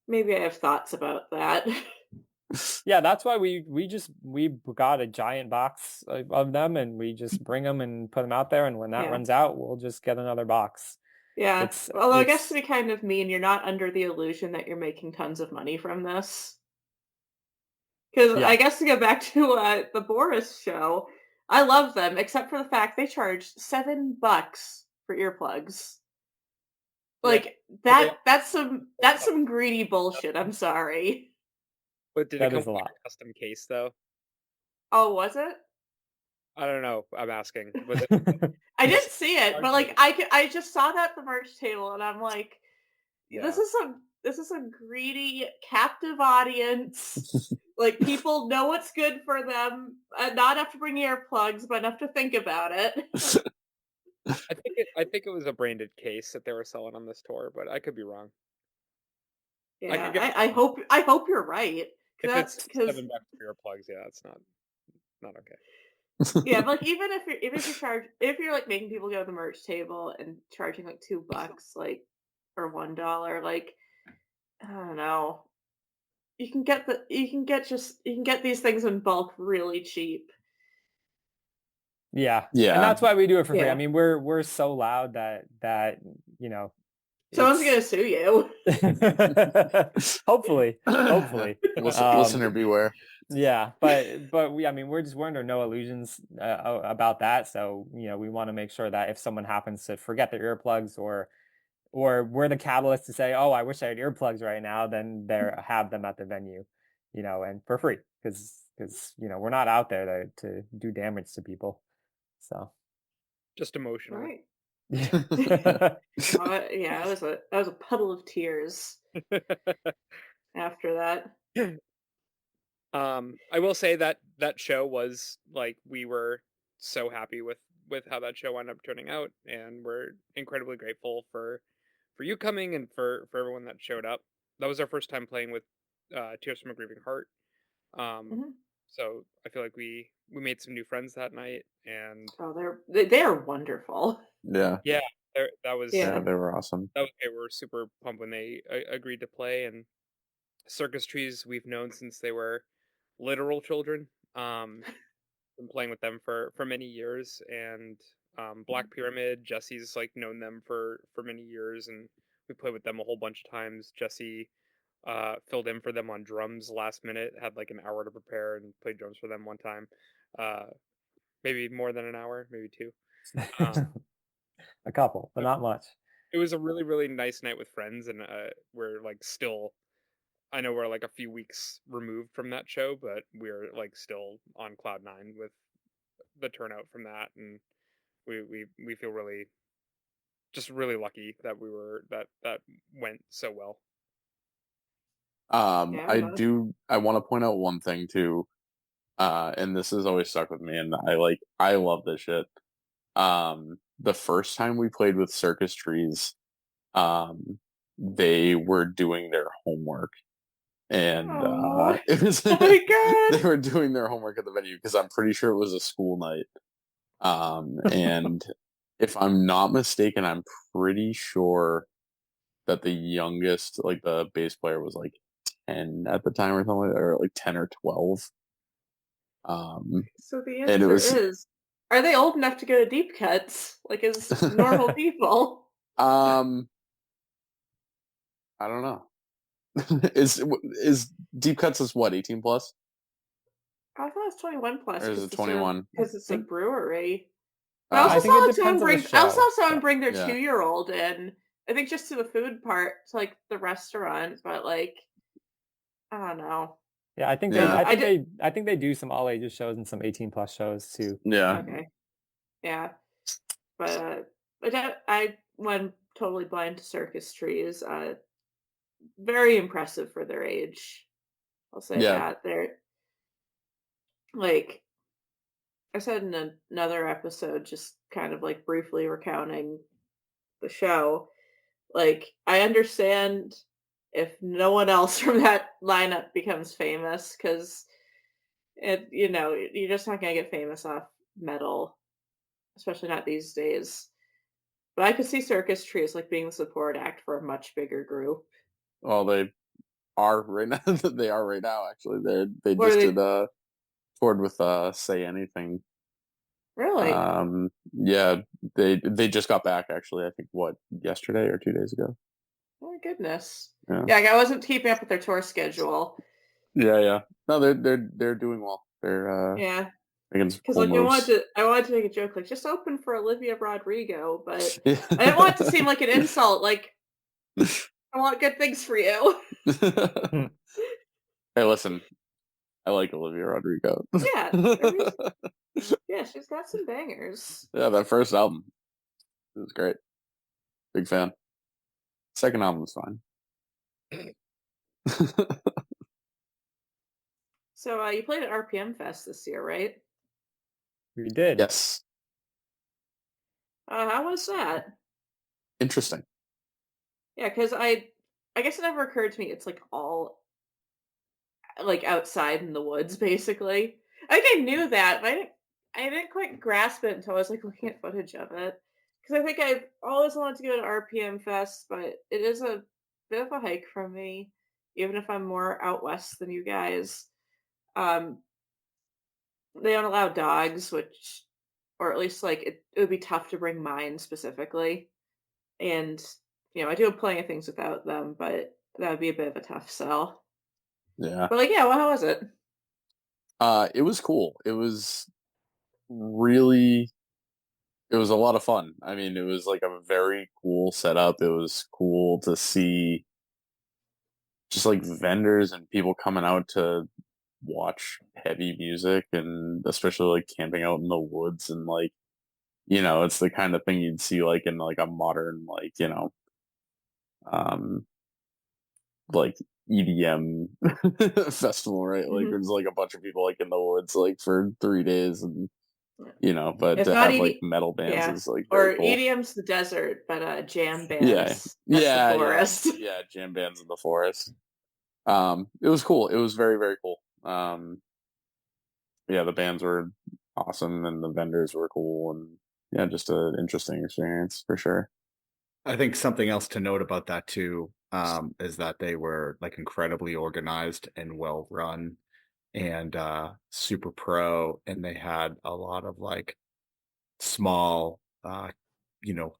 maybe I have thoughts about that. Yeah, that's why we got a giant box of them, and we just bring them and put them out there, and when that Yeah. runs out, we'll just get another box. Yeah. It's Although I guess to it's be kind of mean, you're not under the illusion that you're making tons of money from this. Because I Yeah. guess to go back to the Boris show, I love them, except for the fact they charge $7 for earplugs. Yeah, Like but they that's some greedy bullshit. I'm sorry. but did it That come is with a like lot. a custom case though? Oh, was it? I don't know. I'm asking. Was it I because didn't see it, but like I just saw that at the merch table, and I'm like, this yeah. is some greedy captive audience. Like people know what's good for them, not enough to bring earplugs, but enough to think about it. I think it was a branded case that they were selling on this tour, but I could be wrong. I Yeah, could get I hope you're right. if That it's because $7 for earplugs, yeah, it's not okay. yeah, but like even if if you're like making people go to the merch table and charging like $2 like or $1 like I don't know. You can get these things in bulk really cheap. Yeah, and Yeah. that's why we do it for free. I Yeah. mean, we're so loud that you know Someone's it's gonna sue you. hopefully, hopefully. Listener beware. Yeah, but we, I mean, we're under no illusions about that. So we want to make sure that if someone happens to forget their earplugs or we're the catalyst to say, oh, I wish I had earplugs right now, then they have them at the venue, and for free because we're not out there to do damage to people. So Just emotionally. Right. yeah. Yeah, that was a puddle of tears after that. I will say that that show was like we were so happy with how that show wound up turning out, and we're incredibly grateful for you coming and for everyone that showed up. That was our first time playing with Tears from a Grieving Heart. Um, Mhm. so I feel like we made some new friends that night, and Oh, they are wonderful. Yeah. yeah, Yeah, Yeah. they were awesome. that was they were super pumped when they agreed to play. And Circus Trees we've known since they were literal children. Been playing with them for many years, and Black Pyramid, Jesse's like known them for many years, and we played with them a whole bunch of times. Jesse filled in for them on drums last minute, had like an hour to prepare and played drums for them one time. Uh, maybe more than an hour, maybe two. Um, A couple, but so not much. it was a really really nice night with friends, and we're like still. I know we're like a few weeks removed from that show, but we're like still on cloud nine with the turnout from that, and we feel really just really lucky that we were that went so well. Yeah, I want to point out one thing too, and this has always stuck with me, and I love this shit. The first time we played with Circus Trees, um, they were doing their homework, and oh, it was oh my god. they were doing their homework at the venue because I'm pretty sure it was a school night. And if I'm not mistaken, I'm pretty sure that the youngest, like the bass player, was like 10 at the time or something, or like 10 or 12. So the And it answer was, is, are they old enough to go to deep cuts like as normal people? I don't know. Is Deep Cuts is what, 18 plus? I thought it was 21 plus Or is it 21? because it's a think brewery. But Oh, I think it depends on the I also show. saw someone bring their Yeah. 2-year-old in. I think just to the food part, to like the restaurant, but like I don't know. Yeah, I think Yeah. I think they do some all ages shows and some 18 plus shows too. Yeah. Okay, yeah, but I went totally blind to Circus Trees. Very impressive for their age. I'll say Yeah. that they're like I said in another episode, just kind of like briefly recounting the show. Like, I understand if no one else from that lineup becomes famous because you're just not gonna get famous off metal, especially not these days. But I could see Circus Trees like being the support act for a much bigger group. Well, they are right now. They are right now, actually. They What are just did they toured with Say Anything. really? Yeah, they just got back, actually. I think what, yesterday or 2 days ago. Oh my goodness. Yeah. Yeah, like, I wasn't keeping up with their tour schedule. Yeah. No, they're doing well. They're Yeah. making some Because cool like moves. I wanted to make a joke like just open for Olivia Rodrigo, but Yeah. I didn't want it to seem like an insult. Like I want good things for you. Hmm. Hey, listen, I like Olivia Rodrigo. Yeah, yeah, she's got some bangers. Yeah, that first album, it was great. Big fan. Second album was fine. So you played at RPM Fest this year, right? We did. Yes. How was that? Interesting. Yeah, because I guess it never occurred to me it's, like, all, like, outside in the woods, basically. I think I knew that, but I didn't quite grasp it until I was, like, looking at footage of it. Because I think I've always wanted to go to RPM Fest, but it is a bit of a hike from me, even if I'm more out west than you guys. Um, they don't allow dogs, which or at least, like, it would be tough to bring mine specifically, and, I do have plenty of things without them, but that would be a bit of a tough sell. Yeah. But, like, yeah, well, how was it? It was cool. It was really it was a lot of fun. I mean, it was like a very cool setup. It was cool to see just like vendors and people coming out to watch heavy music, and especially like camping out in the woods, and like, it's the kind of thing you'd see like in like a modern, like, um like EDM festival, right? Like Mhm. there's like a bunch of people like in the woods like for 3 days, and Yeah. but It's to not have like ED metal bands yeah, is like very or cool. EDM's the desert, but, jam Yeah, bands, that's the yeah, forest. yeah. Jam bands in the forest. It was cool. It was very, very cool. Yeah, the bands were awesome, and the vendors were cool, and yeah, just an interesting experience for sure. I think something else to note about that too, is that they were like incredibly organized and well run and super pro, and they had a lot of like small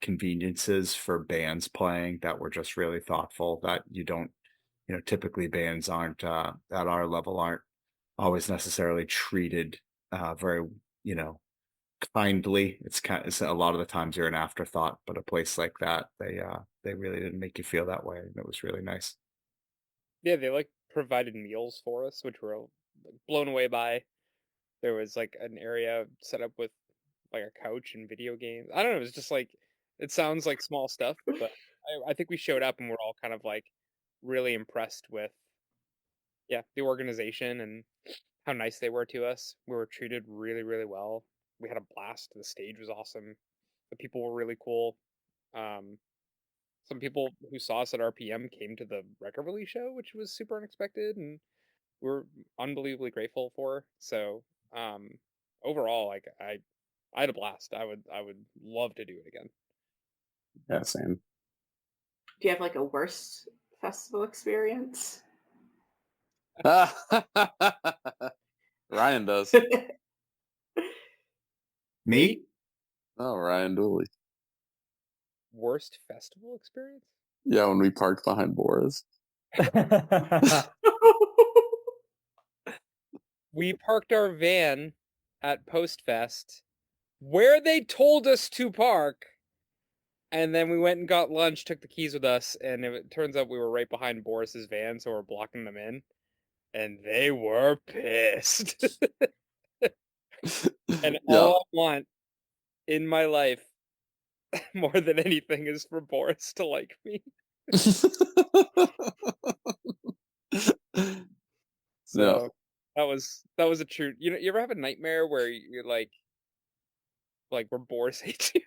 conveniences for bands playing that were just really thoughtful that you don't, typically bands aren't at our level aren't always necessarily treated very, you know, kindly. It's a lot of the times you're an afterthought, but a place like that, they really didn't make you feel that way, and it was really nice. Yeah, they like provided meals for us, which we're all, like, blown away by. There was like an area set up with like a couch and video games. I don't know. It was just like it sounds like small stuff, but I think we showed up and we're all kind of like really impressed with, yeah, the organization and how nice they were to us. We were treated really, really well. We had a blast. The stage was awesome. The people were really cool. Um, some people who saw us at RPM came to the record release show, which was super unexpected, and we're unbelievably grateful for. So, um, overall, like I had a blast. I would love to do it again. Yeah, same. Do you have, like, a worst festival experience? Ryan does. Me? Oh, Ryan Dooley. Worst festival experience? Yeah, when we parked behind Boris. We parked our van at Postfest where they told us to park, and then we went and got lunch, took the keys with us, and it turns out we were right behind Boris's van, so we're blocking them in, and they were pissed. And Yeah. all I want in my life more than anything is for Boris to like me. Yeah. So that was a true. You ever have a nightmare where you're like where Boris hates you?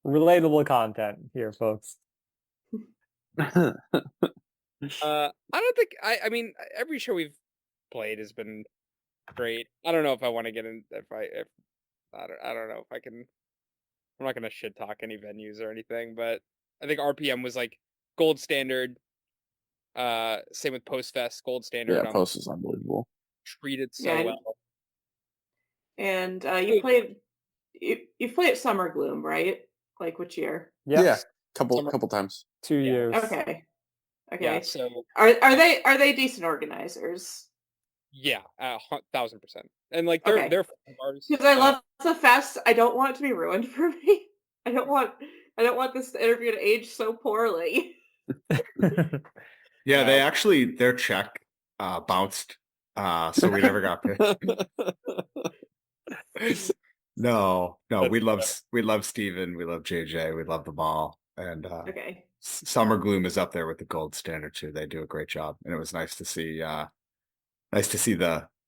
Relatable content here, folks. I don't think I mean every show we've played has been great. I don't know if I want to get in if I don't know if I can. I'm not gonna shit talk any venues or anything, but I think RPM was like gold standard. Same with Postfest, gold Yeah, standard. Post is unbelievable. Treated so Yeah, well. and, you've played Summer Gloom, right? Like, which year? Yep, Yeah, couple Summer, couple times. 2 yeah, years. Okay, yeah. okay. So Are they decent organizers? yeah, 1,000%. And like they're Okay, friends of ours. because I love the fest. I don't want it to be ruined for me. I don't want I don't want this interview to age so poorly. Yeah, they No, actually their check bounced, so we never got paid. No, no, we love Steven, we love JJ, we love them all, and Okay. Summer Gloom is up there with the gold standard too. They do a great job, and it was nice to see the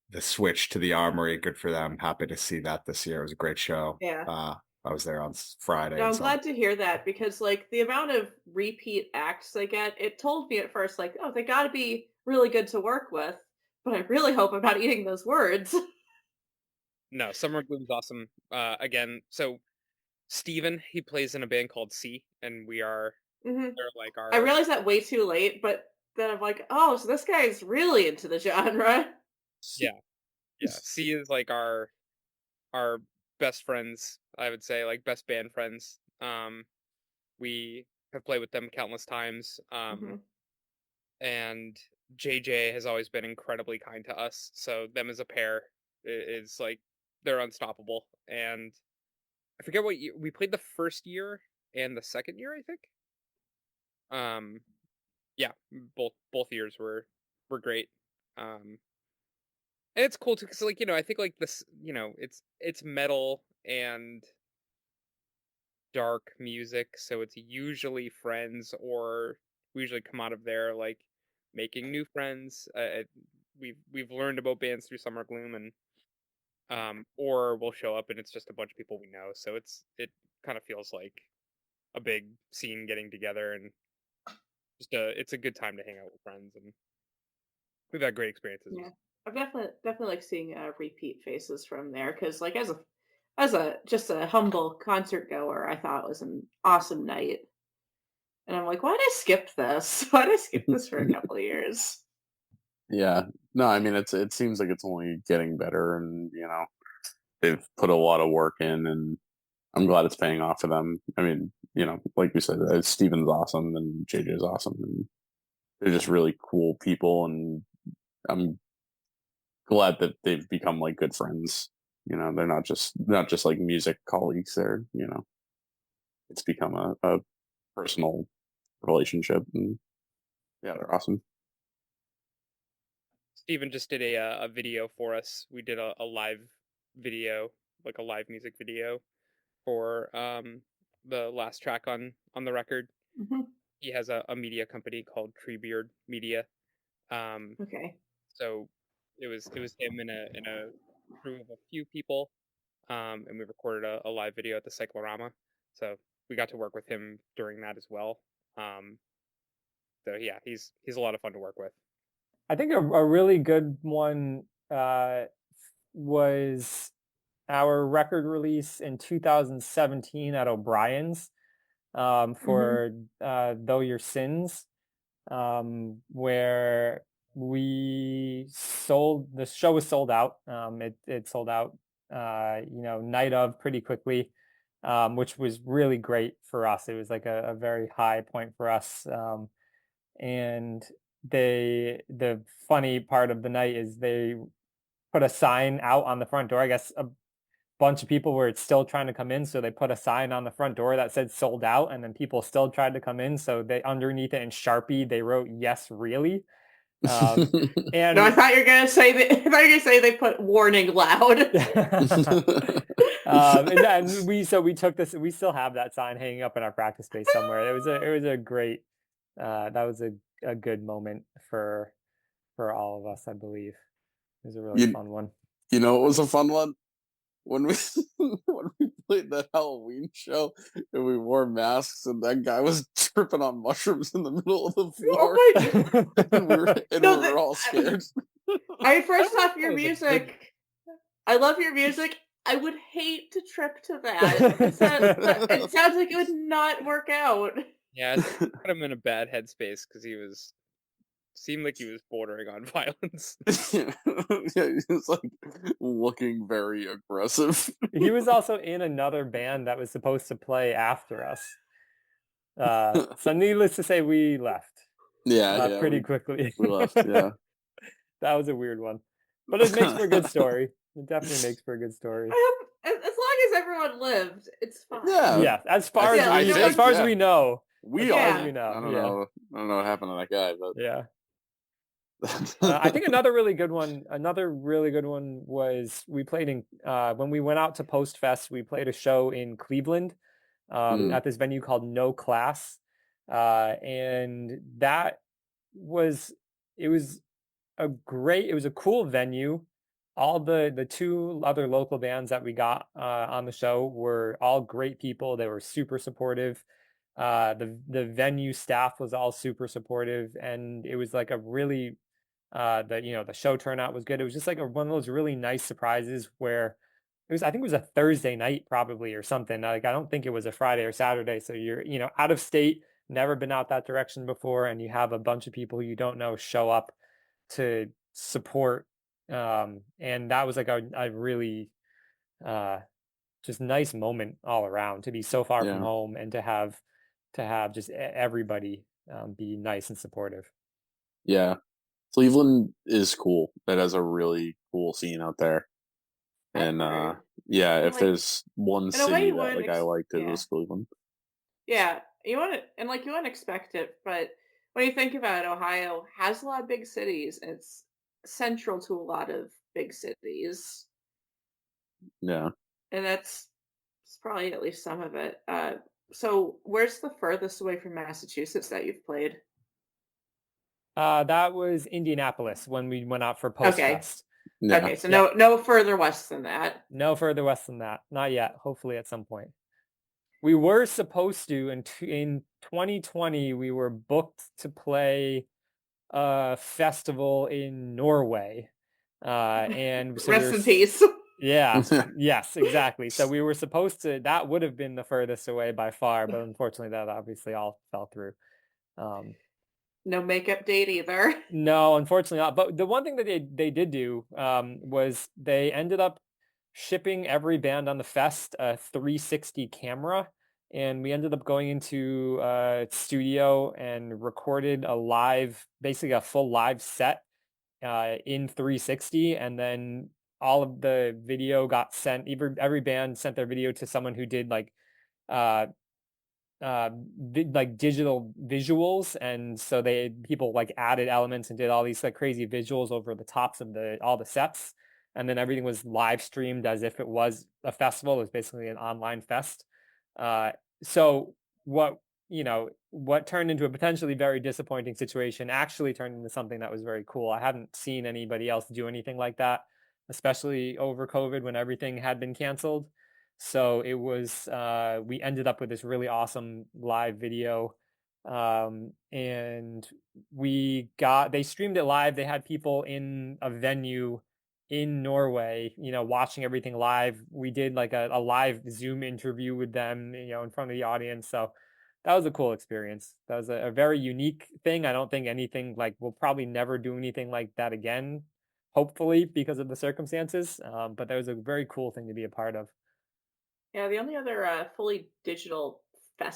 the switch to the Armory. Good for them. Happy to see that this year. It was a great show. Yeah. I was there on Friday. No, And I'm glad to hear that because like the amount of repeat acts they get, it told me at first like, oh, they got to be really good to work with, but I really hope I'm not eating those words. No, Summer Gloom's awesome. Again, so Steven, he plays in a band called C, and Hmm. they're like I our realized that way too late, but then I'm like, oh, so this guy's really into the genre. yeah, yeah. C is like our best friends, I would say, like best band friends. We have played with them countless times. Hmm. And JJ has always been incredibly kind to us. So them as a pair is like they're unstoppable. And I forget what year we played the first year and the second year, I think. Um, yeah, both years were great. And it's cool too, because like I think like this, it's metal and dark music, so it's usually friends, or we usually come out of there like making new friends. We've learned about bands through Summer Gloom, and or we'll show up and it's just a bunch of people we know. So it kind of feels like a big scene getting together, and it's a good time to hang out with friends, and we've had great experiences. Yeah, I've definitely like seeing repeat faces from there because like as a just a humble concert goer, I thought it was an awesome night. And I'm like, why did I skip this? Why did I skip this for a couple of years? Yeah. No, I mean it seems like it's only getting better, and they've put a lot of work in, and I'm glad it's paying off for them. I mean, like we said, Steven's awesome and JJ's awesome, and they're just really cool people, and I'm glad that they've become like good friends. They're not just like music colleagues. It's become a personal relationship, and yeah, they're awesome. Steven just did a video for us. We did a live video, like a live music video for the last track on the record. Hmm. He has a media company called Treebeard Media. Um, Okay. so it was him in a crew of a few people, and we recorded a live video at the Cyclorama. So we got to work with him during that as well. Um, so yeah, he's a lot of fun to work with. I think a really good one was our record release in 2017 at O'Brien's Hmm. for Though Your Sins, where the show was sold out. It sold out, night of pretty quickly, which was really great for us. It was like a very high point for us. And the funny part of the night is they put a sign out on the front door. I guess a bunch of people were still trying to come in, so they put a sign on the front door that said sold out, and then people still tried to come in, so they underneath it in Sharpie they wrote yes really. um No, I and thought you were gonna say I thought you were gonna say they put warning loud. and we took this, we still have that sign hanging up in our practice space somewhere. It was a great, that was a good moment for all of us, I believe. It was a really you fun one. you know it was a fun one when we when we played that Halloween show and we wore masks and that guy was tripping on mushrooms in the middle of the Oh floor my god! and we No, were all scared. first off, your That was a big music. I love your music. I would hate to trip to that. It sounds like it would not work out. Yeah, I think we put him in a bad headspace because seemed like he was bordering on violence. Yeah, he was like looking very aggressive. He was also in another band that was supposed to play after us. So needless to say, we left Yeah, pretty quickly. we left. Yeah. That was a weird one, but it makes for a good story. It definitely makes for a good story. I hope as long as everyone lived, it's fine. Yeah. Yeah, as far as Yeah, we, no as one- far as yeah. we know, We as far as all. we know, I don't yeah. know. I don't know what happened to that guy, but Yeah. I think another really good one was we played in when we went out to Post Fest, we played a show in Cleveland at this venue called No Class, and that was it was a cool venue. all the two other local bands that we got on the show were all great people. They were super supportive. The venue staff was all super supportive, and it was like a really the show turnout was good. It was just like one of those really nice surprises where I think it was a Thursday night probably or something. Like I don't think it was a Friday or Saturday. So you're out of state, never been out that direction before, and you have a bunch of people you don't know show up to support. And that was like a really just nice moment all around, to be so far from home and to have just everybody be nice and supportive. Yeah. Cleveland is cool. It has a really cool scene out there. And if there's one city that I liked, it was Cleveland. Yeah, you wouldn't expect it, but when you think about it, Ohio has a lot of big cities, and it's central to a lot of big cities. Yeah. And it's probably at least some of it. So where's the furthest away from Massachusetts that you've played? That was Indianapolis when we went out for Post Fest. Yeah. Okay, so no further west than that. No further west than that. Not yet. Hopefully at some point. We were supposed to in 2020. We were booked to play a festival in Norway, and so rest in peace. Yeah. Yes, exactly. So we were supposed to. That would have been the furthest away by far, but unfortunately, that obviously all fell through. No makeup date either. No, unfortunately not. But the one thing that they did do was they ended up shipping every band on the fest a 360 camera, and we ended up going into a studio and recorded basically a full live set in 360, and then all of the video got sent. Every band sent their video to someone who did like digital visuals, and so people like added elements and did all these like crazy visuals over the tops of all the sets, and then everything was live streamed as if it was a festival. It was basically an online fest. So what turned into a potentially very disappointing situation actually turned into something that was very cool. I hadn't seen anybody else do anything like that, especially over COVID when everything had been canceled. So it was, we ended up with this really awesome live video. And they streamed it live. They had people in a venue in Norway, watching everything live. We did like a live Zoom interview with them, in front of the audience. So that was a cool experience. That was a very unique thing. I don't think anything we'll probably never do anything like that again, hopefully, because of the circumstances. But that was a very cool thing to be a part of. Yeah, the only other fully digital there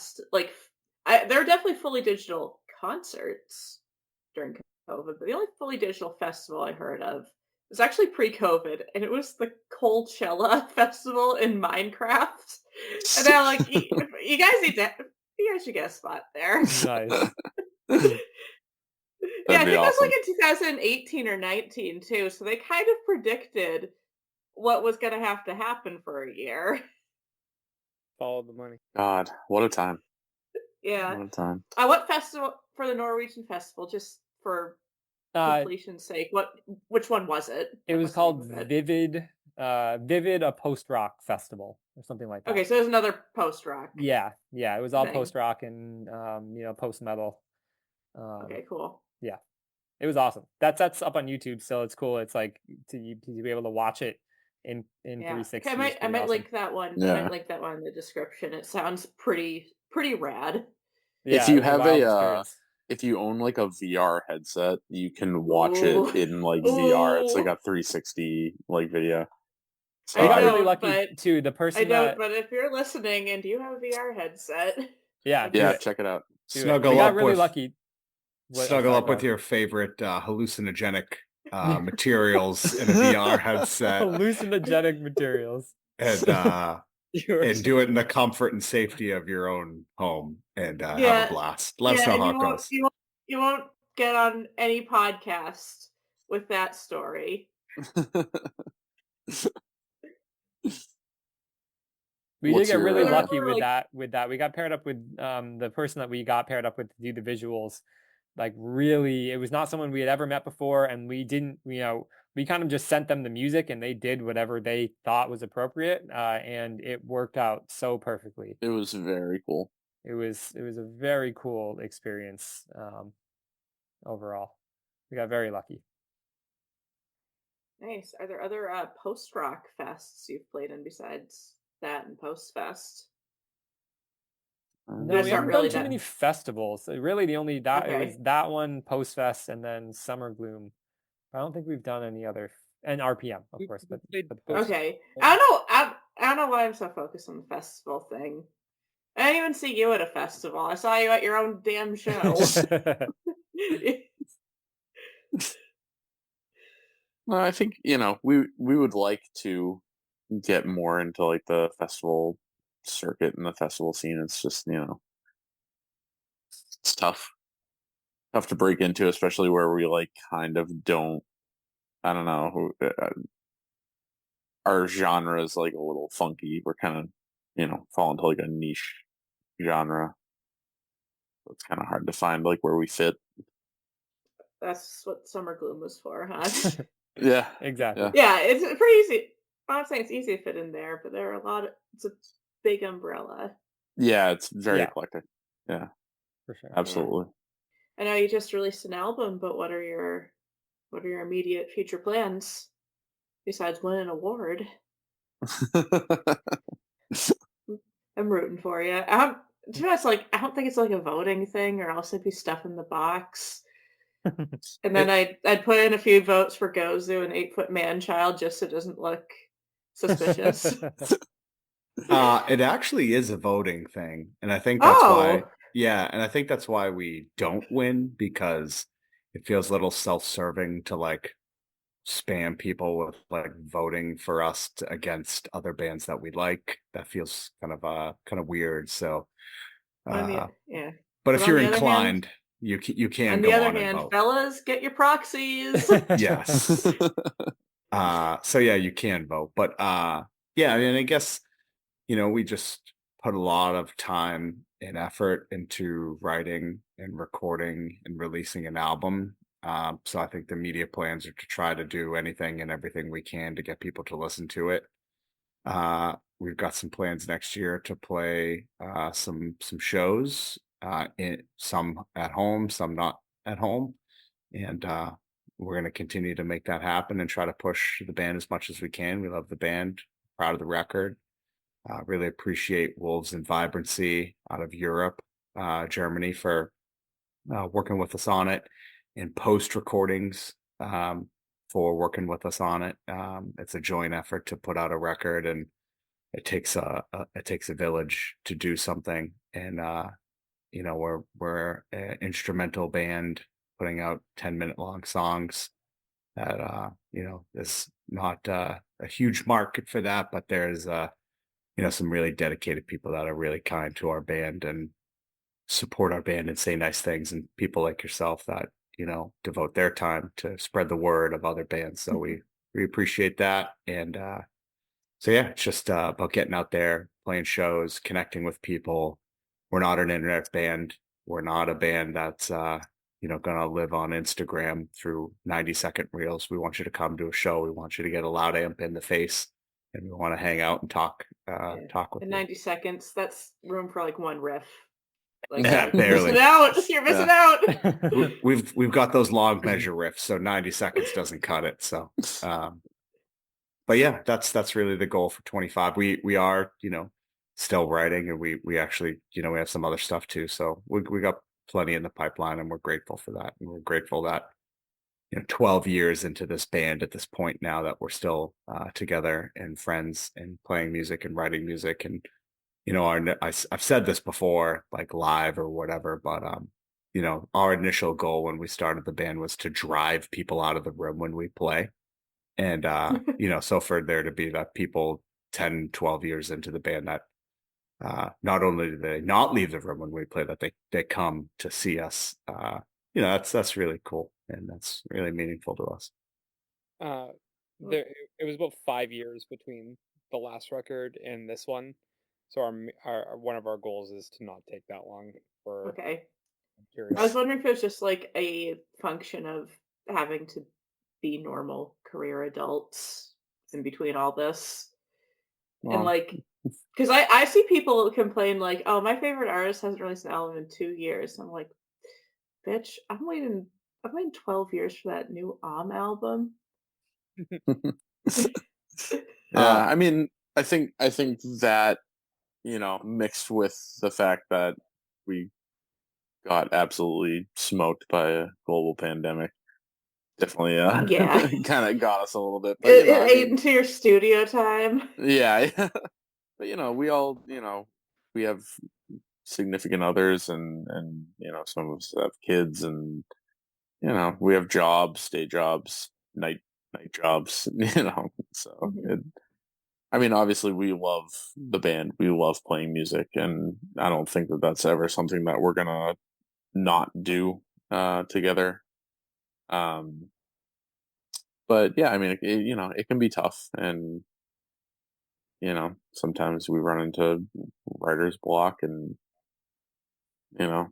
are definitely fully digital concerts during COVID, but the only fully digital festival I heard of was actually pre-COVID, and it was the Coachella festival in Minecraft. And they're like, you guys should get a spot there. Nice. Yeah, I think it was like in 2018 or 19 too, so they kind of predicted what was going to have to happen for a year. Follow the money. God, what a time. Yeah. What a time. What festival for the Norwegian festival, just for completion's sake, which one was it? It was called Vivid a post-rock festival or something like that. Okay, so it was another post-rock. Yeah, it was all post-rock and post-metal. Okay, cool. Yeah, it was awesome. That's up on YouTube, so it's cool. It's like to be able to watch it in 360. I might awesome. link that one. Yeah. I might link that one in the description. It sounds pretty rad. Yeah, if you have if you own like a VR headset, you can watch it in like VR. It's like a 360 video. So I got really lucky too. The person but if you're listening and you have a VR headset, check it out. Snuggle up really lucky. Snuggle up with your favorite hallucinogenic materials in a VR headset. Hallucinogenic materials. And do it in the comfort and safety of your own home and have a blast. Let us know how it goes. You won't get on any podcast with that story. We did get really lucky with that. We got paired up with the person that we got paired up with to do the visuals. Like really, it was not someone we had ever met before, and we didn't, we kind of just sent them the music and they did whatever they thought was appropriate, and it worked out so perfectly. It was very cool. It was a very cool experience, overall. We got very lucky. Nice. Are there other post-rock fests you've played in besides that and post-fest? No, Those we aren't haven't really done too that. many festivals. Really, the only that it was Okay. that one, Post Fest, and then Summer Gloom. I don't think we've done any other, and RPM, of We course, we but played but post. post. Okay. I don't know. I don't know why I'm so focused on the festival thing. I didn't even see you at a festival. I saw you at your own damn show. Well, I think, we would like to get more into like the festival circuit and the festival scene. It's just, it's tough to break into, especially where we like kind of don't. I don't know. Our genre is like a little funky. We're kind of, fall into like a niche genre. So it's kind of hard to find like where we fit. That's what Summer Gloom was for, huh? Yeah, Exactly. yeah, Yeah, it's pretty easy. I'm not saying it's easy to fit in there, but there are a lot of. It's a big umbrella. yeah. It's very Yeah, eclectic. Yeah, for sure. Yeah. absolutely. I know you just released an album, but what are your immediate future plans besides winning an award? I'm rooting for you. To be honest, like I don't think it's like a voting thing, or else it'd be stuff in the box. And then It, I'd put in a few votes for Gozu, an 8-foot man child, just so it doesn't look suspicious. It actually is a voting thing, and I think that's why. Oh, Yeah, and I think that's why we don't win because it feels a little self-serving to like spam people with like voting for us against other bands that we like. That feels kind of weird. So, uh, yeah. but But if you're inclined, you can on the go other on and hand, vote. fellas, get your proxies. Yes. So yeah, you can vote, but yeah, I mean, I guess we just put a lot of time and effort into writing and recording and releasing an album. So I think the media plans are to try to do anything and everything we can to get people to listen to it. We've got some plans next year to play some shows, some at home, some not at home, and we're going to continue to make that happen and try to push the band as much as we can. We love the band, proud of the record. Really appreciate Wolves and Vibrancy out of Europe, Germany, for working with us on it, and post recordings for working with us on it. It's a joint effort to put out a record, and it takes a village to do something. And we're an instrumental band putting out 10-minute long songs that is not a huge market for that, but there's some really dedicated people that are really kind to our band and support our band and say nice things, and people like yourself that devote their time to spread the word of other bands. So we appreciate that. And so yeah, it's just about getting out there, playing shows, connecting with people. We're not an internet band. We're not a band that's gonna live on Instagram through 90-second reels. We want you to come to a show. We want you to get a loud amp in the face, and we want to hang out and talk Yeah. talk with In you. 90 seconds, that's room for like one riff. Like Yeah, you're missing barely. out. You're missing out. We've got those long measure riffs, so 90 seconds doesn't cut it. So but yeah, that's really the goal for 25. We are, still writing, and we actually, we have some other stuff too. So we got plenty in the pipeline, and we're grateful for that. And we're grateful that 12 years into this band at this point now that we're still together and friends and playing music and writing music. And I've said this before, like live or whatever, but our initial goal when we started the band was to drive people out of the room when we play. And so for there to be that people 10, 12 years into the band that not only do they not leave the room when we play, that they come to see us, that's really cool, and that's really meaningful to us. There it was about 5 years between the last record and this one, so our one of our goals is to not take that long for Okay. period. I was wondering if it was just like a function of having to be normal career adults in between all this. And Well, like, because I see people complain like, oh, my favorite artist hasn't released an album in 2 years. I'm like, bitch, I'm waiting 12 years for that new album. yeah, I mean, I think that, mixed with the fact that we got absolutely smoked by a global pandemic, definitely Yeah. kind of got us a little bit. But It ate into your studio time. yeah, but we all, we have significant others, and some of us have kids, and we have jobs, day jobs, night jobs, so Mhm. I mean, obviously we love the band, we love playing music, and I don't think that that's ever something that we're gonna not do together. um but yeah, I mean, it can be tough, and sometimes we run into writer's block, and you know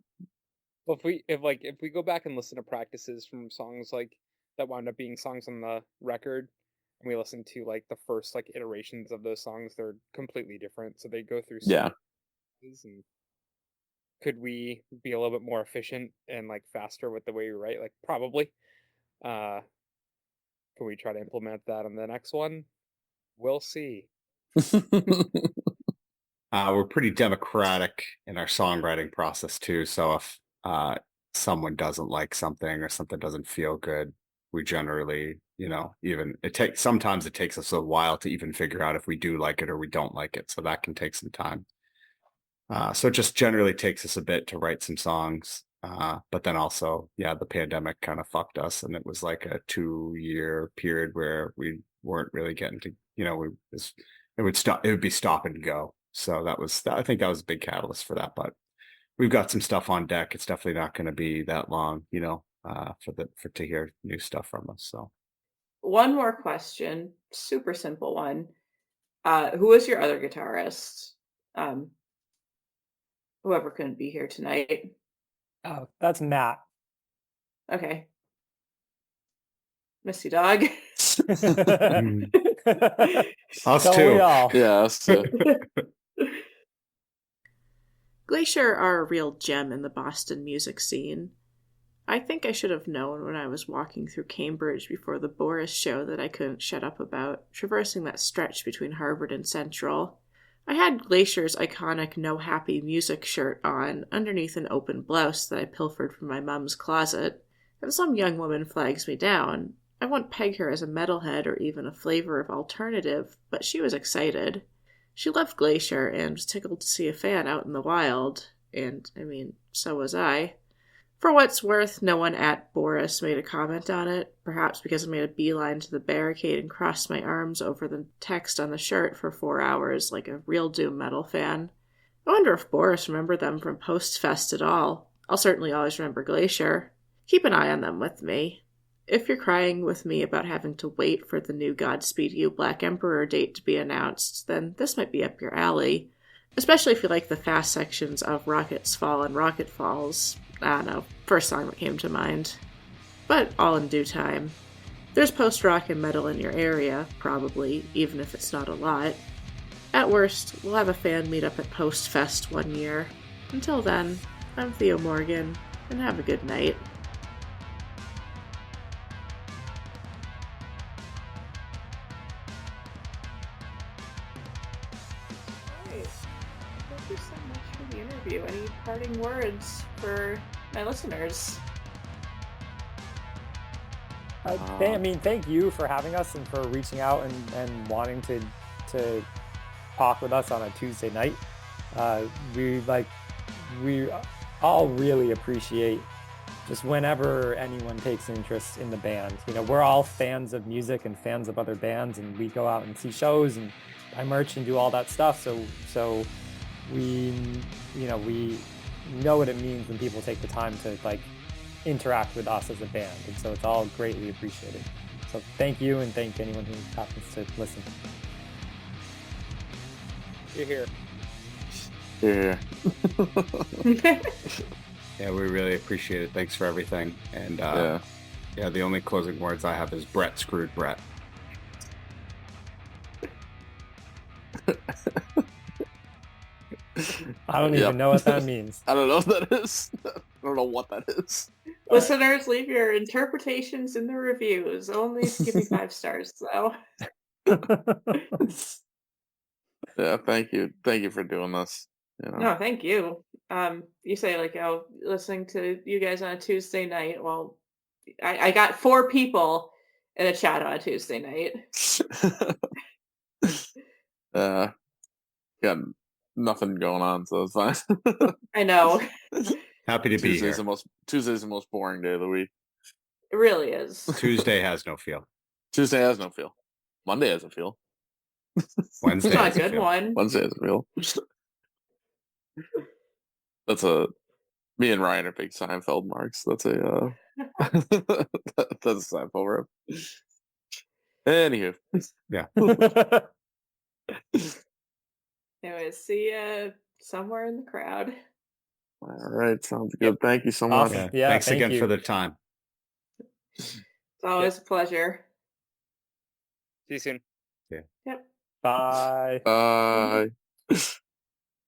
Well, if we go back and listen to practices from songs like that wound up being songs on the record, and we listen to like the first like iterations of those songs, they're completely different. So they go through so yeah. many phases, and could we be a little bit more efficient and like faster with the way we write? Like probably. Uh, can we try to implement that on the next one? We'll see. We're pretty democratic in our songwriting process too. So if someone doesn't like something or something doesn't feel good, we generally, even sometimes it takes us a while to even figure out if we do like it or we don't like it. So that can take some time. So it just generally takes us a bit to write some songs. But then also, yeah, the pandemic kind of fucked us, and it was like a 2-year period where we weren't really getting to, it would be stop and go. So I think that was a big catalyst for that. But we've got some stuff on deck. It's definitely not going to be that long, to hear new stuff from us. So One more question, super simple one. Who is your other guitarist? Um, Whoever couldn't be here tonight. Oh, that's Matt. Okay. Miss you, dog. us Don't too. we all? Yeah, us too. Glacier are a real gem in the Boston music scene. I think I should have known when I was walking through Cambridge before the Boris show that I couldn't shut up about, traversing that stretch between Harvard and Central. I had Glacier's iconic No Happy Music shirt on, underneath an open blouse that I pilfered from my mum's closet, and some young woman flags me down. I wouldn't peg her as a metalhead or even a flavor of alternative, but she was excited. She loved Glacier and was tickled to see a fan out in the wild, and, so was I. For what's worth, no one at Boris made a comment on it, perhaps because I made a beeline to the barricade and crossed my arms over the text on the shirt for 4 hours like a real doom metal fan. I wonder if Boris remembered them from Postfest at all. I'll certainly always remember Glacier. Keep an eye on them with me. If you're crying with me about having to wait for the new Godspeed You Black Emperor date to be announced, then this might be up your alley. Especially if you like the fast sections of Rockets Fall and Rocket Falls. I don't know, first song that came to mind. But all in due time. There's post-rock and metal in your area, probably, even if it's not a lot. At worst, we'll have a fan meet up at Postfest one year. Until then, I'm Theo Morgan, and have a good night. Thank you so much for the interview. Any parting words for my listeners? Thank you for having us and for reaching out and wanting to talk with us on a Tuesday night. We all really appreciate just whenever anyone takes interest in the band. We're all fans of music and fans of other bands, and we go out and see shows and buy merch and do all that stuff. So we know what it means when people take the time to interact with us as a band, and so it's all greatly appreciated. So thank you, and thank anyone who happens to listen. You're here. Yeah. Yeah, we really appreciate it. Thanks for everything. And Yeah. Yeah, the only closing words I have is Brett screwed Brett. I don't even know what that means. I don't know what that is. I don't know what that is. Listeners, leave your interpretations in the reviews. Only give me 5 stars, though. Yeah, thank you for doing this. You know. No, thank you. You say like, oh, listening to you guys on a Tuesday night. Well, I got 4 people in a chat on a Tuesday night. Got nothing going on, so it's fine. I know. Happy to be here. Tuesday's the most boring day of the week. It really is. Tuesday has no feel. Tuesday has no feel. Monday has a feel. Wednesday It's not has a good feel. one. Wednesday has a feel. That's me and Ryan are big Seinfeld marks. That's a that's a Seinfeld rep. Anywho, Yeah. Anyways, see ya somewhere in the crowd. All right, sounds good. Thank you so much. Awesome. Yeah, Thanks thank again you. for the time. It's always a pleasure. See you soon. Yep. Bye. Bye.